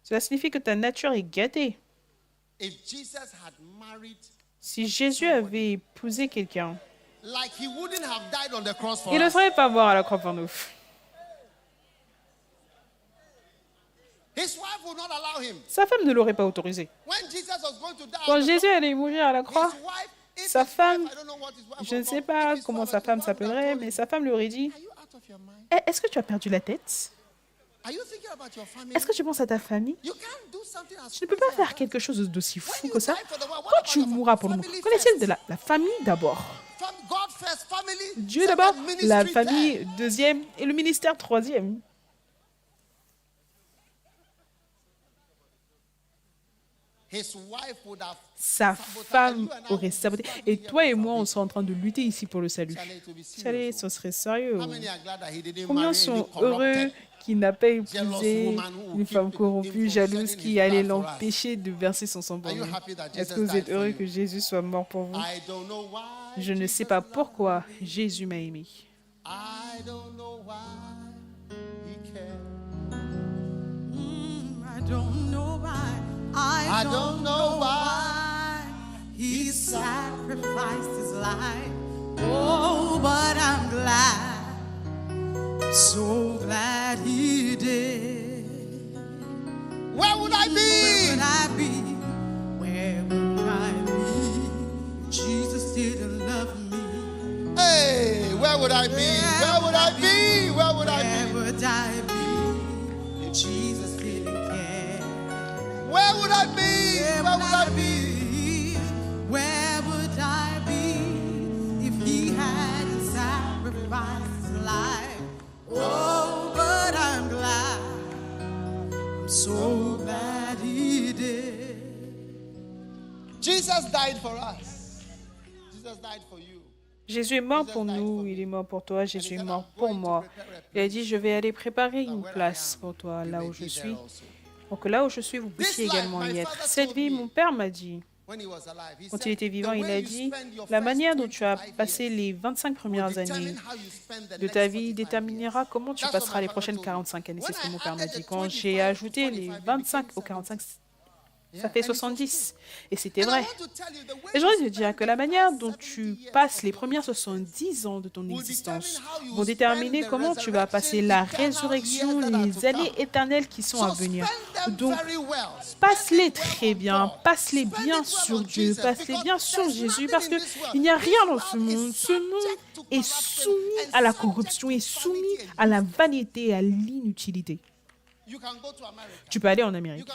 Cela signifie que ta nature est gâtée. Si Jésus avait épousé quelqu'un, il ne serait pas mort à la croix pour nous. Sa femme ne l'aurait pas autorisé. Quand Jésus allait mourir à la croix, sa femme, je ne sais pas comment sa femme s'appellerait, mais sa femme lui aurait dit « Est-ce que tu as perdu la tête? Est-ce que tu penses à ta famille? Tu ne peux pas faire quelque chose d'aussi fou que ça. Quand tu mourras pour le monde, connais-tu de la famille d'abord? Dieu d'abord, la famille deuxième et le ministère troisième. » Sa femme aurait saboté. Et toi et moi, on sera en train de lutter ici pour le salut. Allez, ce serait sérieux. Combien sont heureux qu'il n'a pas épousé une femme corrompue, jalouse, qui allait l'empêcher de verser son sang pour nous? Est-ce que vous êtes heureux que Jésus soit mort pour vous? Je ne sais pas pourquoi Jésus m'a aimé. I don't know why. I don't know why he sacrificed his life. Oh, but I'm glad, so glad he did. Where would I be? Where would I be? Jesus didn't love me. Hey, where would I be? Where would I be? Where would I be? Where would I be? Jesus didn't care. Where would I be? Where would I be? Where would I be if he hadn't sacrificed his life? Oh, but I'm glad. I'm so glad he did. Jesus died for us. Jesus died for you. Jésus est mort pour nous, il est mort pour toi, Jésus est mort pour moi. Il a dit, je vais aller préparer une place pour toi là où je suis, pour que là où je suis, vous puissiez également y être. Cette vie, mon père m'a dit, quand il était vivant, il a dit, la manière dont tu as passé les 25 premières années de ta vie déterminera comment tu passeras les prochaines 45 années. C'est ce que mon père m'a dit. Quand j'ai ajouté les 25 aux 45, ça fait 70. Et c'était vrai. Et j'ai envie de dire que la manière dont tu passes les premières 70 ans de ton existence vont déterminer comment tu vas passer la résurrection, les années éternelles qui sont à venir. Donc, passe-les très bien, passe-les bien sur Dieu, passe-les bien sur Jésus, parce qu'il n'y a rien dans ce monde. Ce monde est soumis à la corruption, est soumis à la vanité, à l'inutilité. Tu peux aller en Amérique.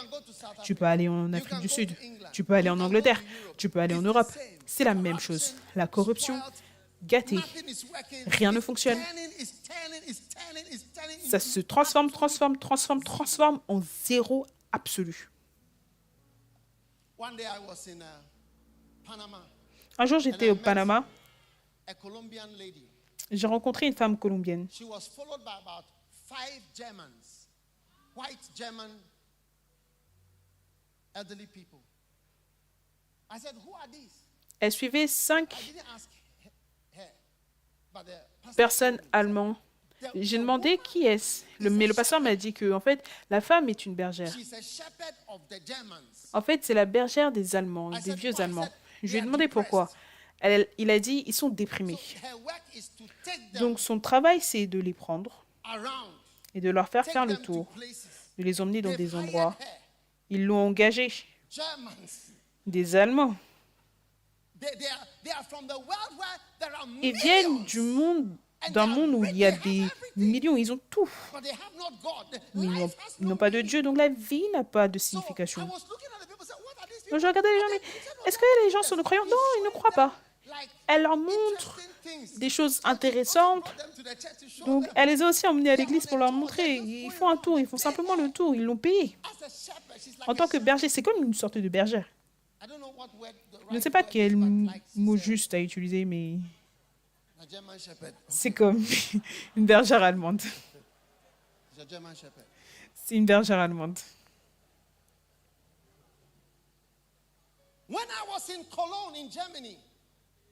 Tu peux aller en Afrique du Sud. Tu peux aller en Angleterre. Tu peux aller en Europe. C'est la même chose. La corruption, gâtée. Rien ne fonctionne. Ça se transforme en zéro absolu. Un jour, j'étais au Panama. J'ai rencontré une femme colombienne. White German elderly people. I said, who are these? Elle suivait 5 I didn't ask her, but the pastor personnes allemandes. J'ai demandé qui est-ce, mais le pasteur m'a dit que en fait, la femme est une bergère. she's a shepherd of the Germans. En fait, c'est la bergère des Allemands, des vieux Allemands. Je lui ai demandé pourquoi. Il a dit ils sont déprimés. Her work is to take them Donc son travail, c'est de les prendre around, et de leur faire take faire le them to tour, places. de les emmener dans They've des hired endroits. her. Ils l'ont engagée, Germans. des Allemands. They are from the world where there are Ils millions, viennent d'un monde où il y a des millions, ils ont tout. but they have not God. Mais ils Life has n'ont no pas de meaning. Dieu, donc la vie n'a pas de So I signification. was looking at the people and said, what are these Donc people? je regardais les gens, mais est-ce que les gens sont croyants? Non, ils ne croient pas. Like Elle leur montre interesting things. des choses intéressantes. Brought them to the church to show Donc them. elle les a aussi emmenés à l'église pour leur montrer. Ils font un tour, ils font simplement le tour, ils l'ont payé. As a shepherd, she's like En a tant que shepherd. berger, c'est comme une sorte de bergère. I don't know what word the Je ne right sais pas word is, quel but like she's mot juste à utiliser, mais a German shepherd. c'est comme une bergère allemande. She's a German shepherd. C'est une bergère allemande. When I was in Cologne in Germany,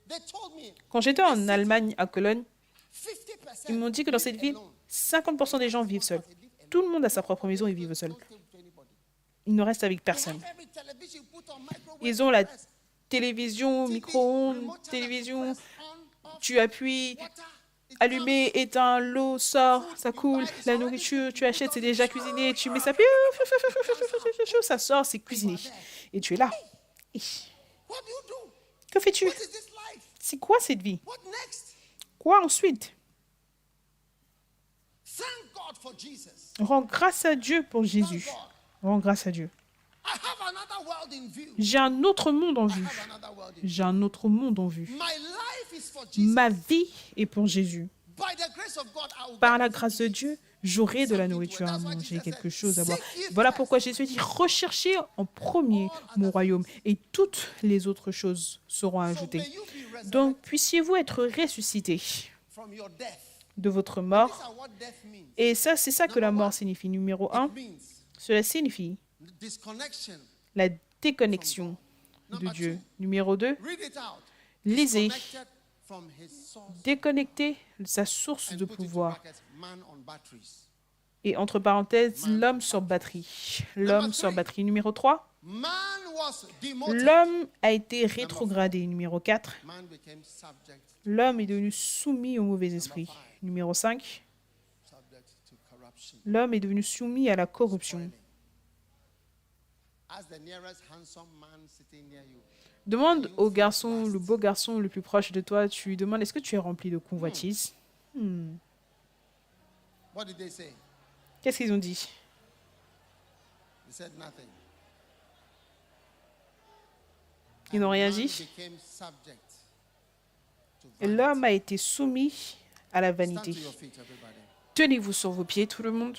they told me Quand j'étais en Allemagne, à Cologne, 50% ils m'ont dit que dans cette ville, 50% des gens vivent seuls. Tout le monde a sa propre maison et vivent seuls. Ils ne restent avec personne. every television put on microwave. Ils ont la télévision, micro-ondes, télévision, tu appuies, allumer, éteins, l'eau sort, ça coule, la nourriture, tu achètes, c'est déjà cuisiné, tu mets ça, ça sort, c'est cuisiné. Et tu es là. What do you do? Que fais-tu? What is this life? C'est quoi cette vie? What next? Quoi ensuite? Thank God for Jesus. Rends grâce à Dieu pour Jésus. Rends grâce à Dieu. I have another world in view. J'ai un autre monde en I vue. have another world in view. J'ai un autre monde en vue. My life is for Jesus. Ma vie est pour Jésus. By the grace of God, I will Par la grâce de Dieu, j'aurai de la nourriture à manger, quelque chose à boire. Voilà pourquoi Jésus dit, recherchez en premier mon royaume et toutes les autres choses seront ajoutées. May you be resurrected Donc, puissiez-vous être ressuscités from your death. de votre These mort. are what death means. Et ça, c'est ça que la mort signifie. Numéro 1, It means cela signifie disconnection. la déconnexion de Dieu. Numéro 2, Read it out. lisez, Disconnected from his source. déconnecter sa source And de put into pouvoir. brackets, man on batteries. Et entre parenthèses, l'homme sur batterie. L'homme sur batterie. Numéro 3, Man was demoted. l'homme a été rétrogradé. Numéro 4, Man became subject l'homme est devenu soumis au mauvais esprit. Numéro 5, to corruption. l'homme est devenu soumis à la corruption. As the nearest handsome man sitting near you. Demande au garçon, le beau garçon le plus proche de toi, tu lui demandes, est-ce que tu es rempli de convoitise? What did they say? Qu'est-ce qu'ils ont dit? They said nothing. Ils n'ont rien Man dit. became subject to Et vanity. l'homme a été soumis à la Stand vanité. to your feet, everybody. Tenez-vous sur vos pieds, tout le monde.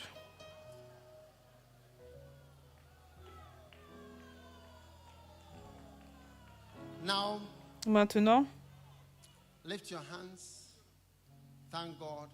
Now, Maintenant, lift your hands. Thank God.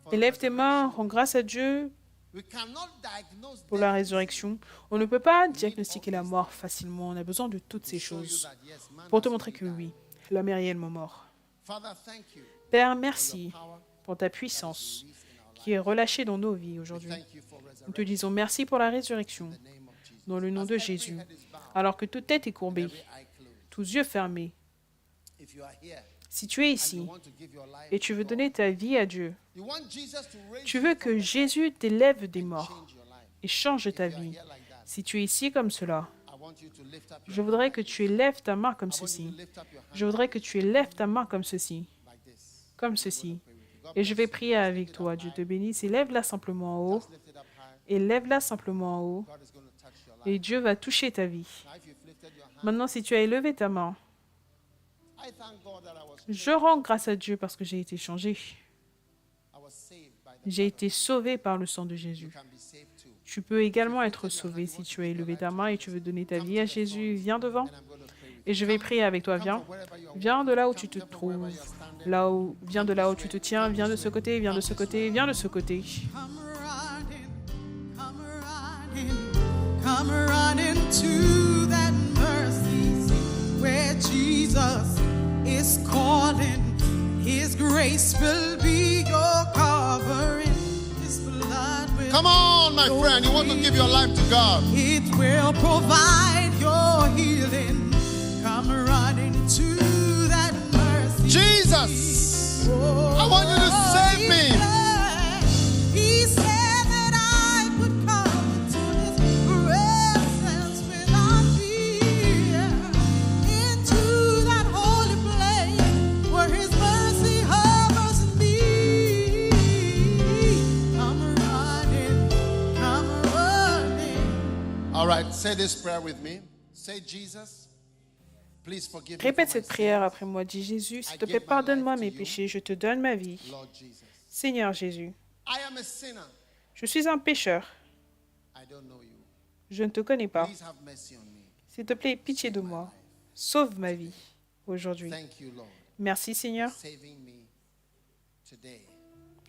for élève the tes mains, resurrection. rends grâce à Dieu We cannot diagnose pour death la résurrection. On ne peut pas diagnostiquer la mort facilement. On a besoin de toutes ces to show you choses that, yes, man pour te has montrer que really oui, l'homme est réellement mort. died. Father, thank you Père, for merci your power pour ta puissance released in our life. qui est relâchée dans nos vies aujourd'hui. Thank you for Nous te resurrection disons merci pour la résurrection in the name of Jesus. dans le nom As de every Jésus. head is bowed, Alors que toute tête est courbée, every eye closed. tous yeux fermés, If you are here si tu es and you ici want to give your life et tu veux to God, donner ta vie à Dieu, you want Jesus to raise tu you veux from que the Jésus t'élève des dead, morts change your life. et change ta If you are vie. here like that, Si tu es ici comme cela, I want you to lift up je your voudrais hand que like tu this. élèves ta main comme I want you ceci. to lift up your hand Je voudrais que tu élèves ta main comme ceci, like this. comme ceci. Pray with you. God Et je vais bless you. prier avec toi. Dieu te bénisse. Élève-la simplement en haut. Just lift it up high. et lève-la simplement en haut. God is going to touch your life. Et Dieu va toucher ta vie. Now, if you've lifted your hand, Maintenant, si tu as élevé ta main, I thank God that I was je rends grâce à Dieu parce que j'ai été changé. saved by the J'ai été sauvé par le sang de Jésus. can be saved too. Tu peux également être sauvé si tu as élevé ta main et tu veux donner ta vie à Jésus. Viens devant And I'm going to pray with et je vais prier avec toi. you. Viens. From wherever you are, Viens de là où tu te trouves. Viens de là où tu te tiens. Viens de ce côté, viens de ce côté, viens de ce côté. Come running to that mercy seat where Jesus is calling. His grace will be your covering. His blood will Come on, my friend. You want to give your life to God. It will provide your healing. Come running to that mercy. Jesus, I want you to save me. He said that I could come into His presence without fear, into that holy place where His mercy hovers me. Come running, come running. All right, say this prayer with me. Say, Jesus, please forgive me. Répète for cette my prière après moi. Dis Jésus, s'il te plaît, pardonne-moi mes péchés. Je te donne ma vie. sins. Lord Jesus, Seigneur Jésus, I am a sinner. je suis un pécheur. I don't know you. Je ne te connais pas. Please have mercy on me. S'il te plaît, pitié de moi. Sauve ma vie aujourd'hui. Thank you, Lord, Merci Seigneur saving me today.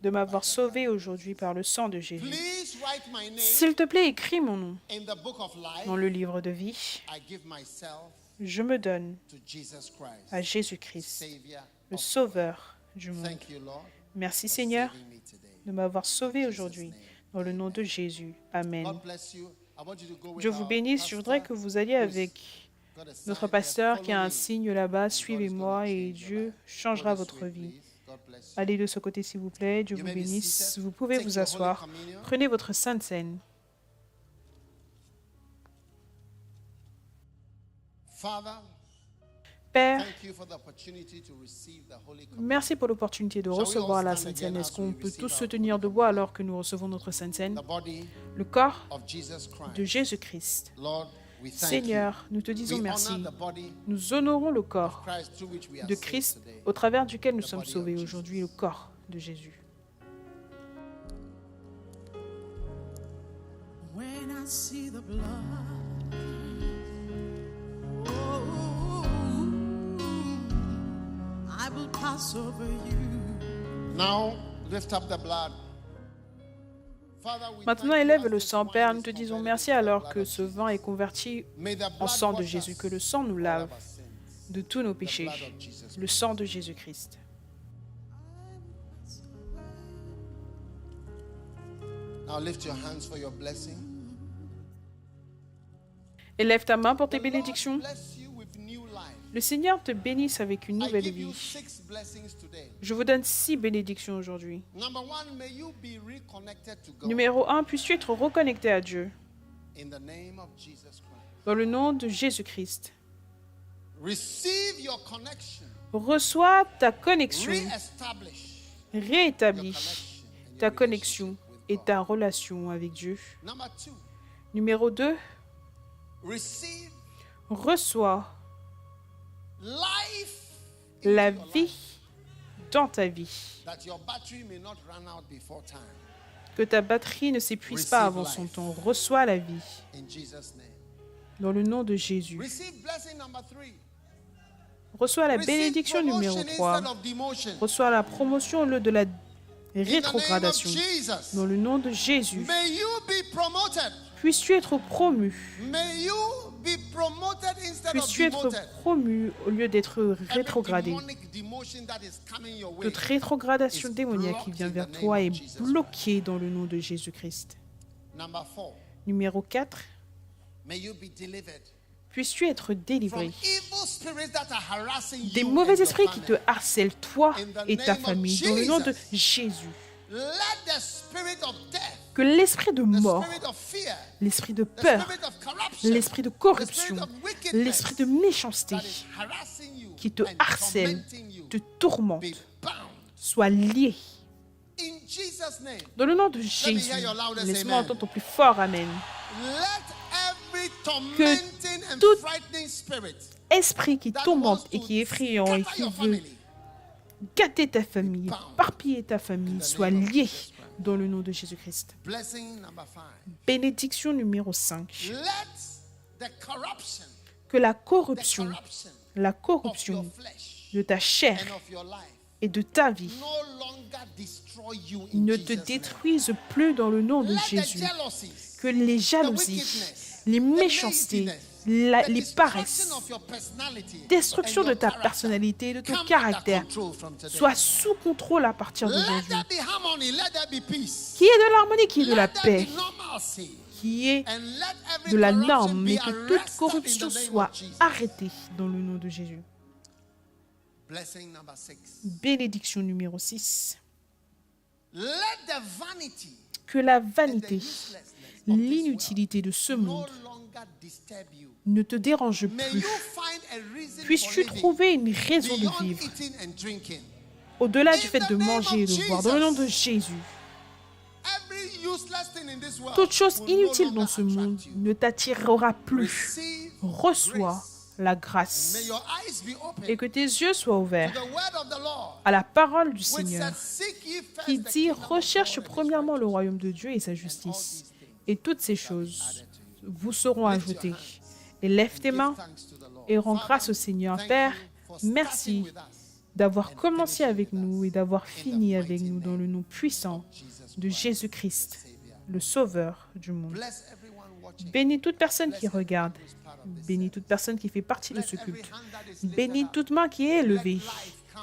de m'avoir sauvé aujourd'hui par le sang de Jésus. Please write my name S'il te plaît, écris mon nom in the book of life. dans le livre de vie. I give myself Je me donne to Jesus Christ, à Jésus-Christ, Savior. le Sauveur du monde. Thank you, Lord, Merci for Seigneur saving me today. de m'avoir sauvé aujourd'hui. Dans le nom de Jésus. Amen. God bless you. I want you to go with Dieu vous our bénisse. Je voudrais que pastor. vous alliez avec Got a sign notre there. pasteur qui a Follow un me. signe là-bas. Suivez-moi et Dieu changera Go this votre way, vie. please. God bless you. Allez de ce côté s'il vous plaît. Dieu You vous may be bénisse. seated. Vous pouvez Take vous your Holy asseoir. Communion. Prenez votre Sainte Seine. Father, Père, thank you for the opportunity to receive the Holy Communion. merci pour l'opportunité de Shall we recevoir all la stand Sainte Seine. again Est-ce as qu'on we peut receive tous se our tenir Holy debout alors que nous recevons notre Sainte Seine? The body Le corps of Jesus Christ. de Jésus-Christ. Lord, we thank Seigneur, you. nous te disons We merci. honor the body Nous honorons le corps of Christ through which we are de saved Christ today. au travers duquel nous The sommes body of sauvés Jesus. aujourd'hui, le corps de Jésus. When I see the blood, oh, I will pass over you. Now, lift up the blood. Father, we Maintenant, thank you élève as le this sang, wine Père. is Nous te disons converted merci into the alors blood que of ce Jesus. vin est converti May the en blood sang de wash Jésus, us que le sang nous of all lave of our sins. de tous nos The péchés. blood of Jesus. Le sang de Jésus-Christ. Now lift your hands for your blessing. Élève ta main pour tes The Lord bénédictions. bless you with new life. Le Seigneur te bénisse avec une I nouvelle give you vie. 6 blessings today. Je vous donne 6 bénédictions aujourd'hui. Number 1, may you be reconnected to God. Numéro 1, puisses-tu être reconnecté à Dieu. In the name of Jesus Christ. Dans le nom de Jésus-Christ. Receive your connection. Reçois ta connexion. Re-establish Réétablis your connection and ta your connexion relationship with et God. ta relation avec Dieu. Number 2, Numéro 2, receive reçois life into la your vie life, dans ta vie. that your battery may not run out before time. Que ta batterie ne s'épuise pas Receive avant life. son temps. Reçois la vie. In Jesus' name. Dans le nom de Jésus. Receive blessing number 3. Reçois la Receive bénédiction numéro promotion 3. instead of demotion. Reçois la promotion au lieu de la In the name of rétrogradation. Jesus. Dans le nom de Jésus. May you be promoted. Puisses-tu être promu. May you be promoted instead of Puisses-tu être demoted. promu au lieu d'être Every rétrogradé. demonic demotion that is coming your way. Toute rétrogradation is démoniaque qui blocked vient in the vers name toi of est Jesus bloquée dans le nom de Jésus-Christ. Number 4. Numéro 4. May you be delivered Puisses-tu être from délivré evil spirits that are harassing des you mauvais and your esprits qui te family. harcèlent, toi In the et ta name of famille, dans le nom de Jesus. Jésus. Let the spirit of death, Que l'esprit de the mort, spirit of fear, l'esprit de the peur, spirit of corruption, l'esprit de the corruption, spirit of wickedness l'esprit de méchanceté that is harassing you qui te and harcèle, tormenting you, te tourmente, be bound soit lié in Jesus' name. Dans le nom de me Jésus, hear your loudest laisse-moi amen. entendre ton plus fort Amen. Let every tormenting and tout frightening spirit Esprit qui tourmente et qui est effrayant et scatter qui your veut family gâter ta famille, éparpiller ta famille, soit lié dans le nom de Jésus-Christ. blessing number 5. Bénédiction numéro 5. Let the corruption Que la of corruption your flesh de ta chair and of your life et de ta vie no longer destroy you in ne Jesus' te name. détruise plus dans le nom de Let the Jésus. jealousies, Que les the jalousies, wickedness, les the méchancetés, laziness, the les paresses, destruction of your personality destruction and de your ta character personnalité et de ton come under caractère control from today. soient sous contrôle à partir de Let aujourd'hui. there be harmony, let there be peace. Qui est de l'harmonie, qui est de la Let there paix, be normalcy. qui est And let every de la corruption norme, mais be que toute arrested corruption in the name soit of Jesus. arrêtée dans le nom de Jésus. Blessing number 6. Bénédiction numéro 6. Let the vanity Que la and the vanité, uselessness of this l'inutilité de ce world no monde longer disturb you. ne te dérange May plus. you find a reason Puisses-tu for living trouver une raison de beyond vivre eating and drinking. au-delà du In fait the de name manger et of de boire. Dans le nom de Jesus. Jésus, Every useless thing in this world toute chose will no inutile longer dans ce monde attract you. ne t'attirera plus. Receive Reçois grace. la May grâce your eyes be open et que tes yeux soient to ouverts the word of the Lord, à la parole du which Seigneur says, "Seek ye first qui the dit kingdom of recherche God and his premièrement le righteousness, royaume de Dieu et sa and all justice. these things Et toutes ces shall be choses added to you." vous seront Lift your ajoutées. hands Et lève tes Give mains thanks to the Lord. et rends Father, grâce au Seigneur. thank Père, you for starting merci with us d'avoir and commencé finishing avec with nous us. et d'avoir In the fini avec mighty nous dans name le nom puissant of Jesus de Christ, Jésus-Christ, the Savior. le Sauveur du monde. Bless everyone watching. Bénis toute personne qui Bless everyone regarde. who's part of this Bénis service. toute personne qui fait partie de Let ce every culte. hand that is lifted Bénis up. toute main qui est élevée.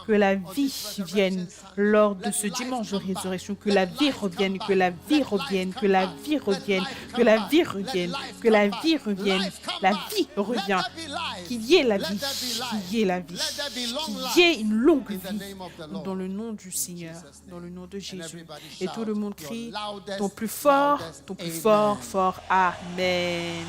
Que la vie vienne lors de ce dimanche de résurrection. Que la vie revienne, que la vie revienne, que la vie revienne, que la vie revienne, que la vie revienne. La vie revient. Qu'il y ait la vie, qu'il y ait la vie, qu'il y ait une longue vie dans le nom du Seigneur, dans le nom de Jésus. Et tout le monde crie ton plus fort, fort. Amen.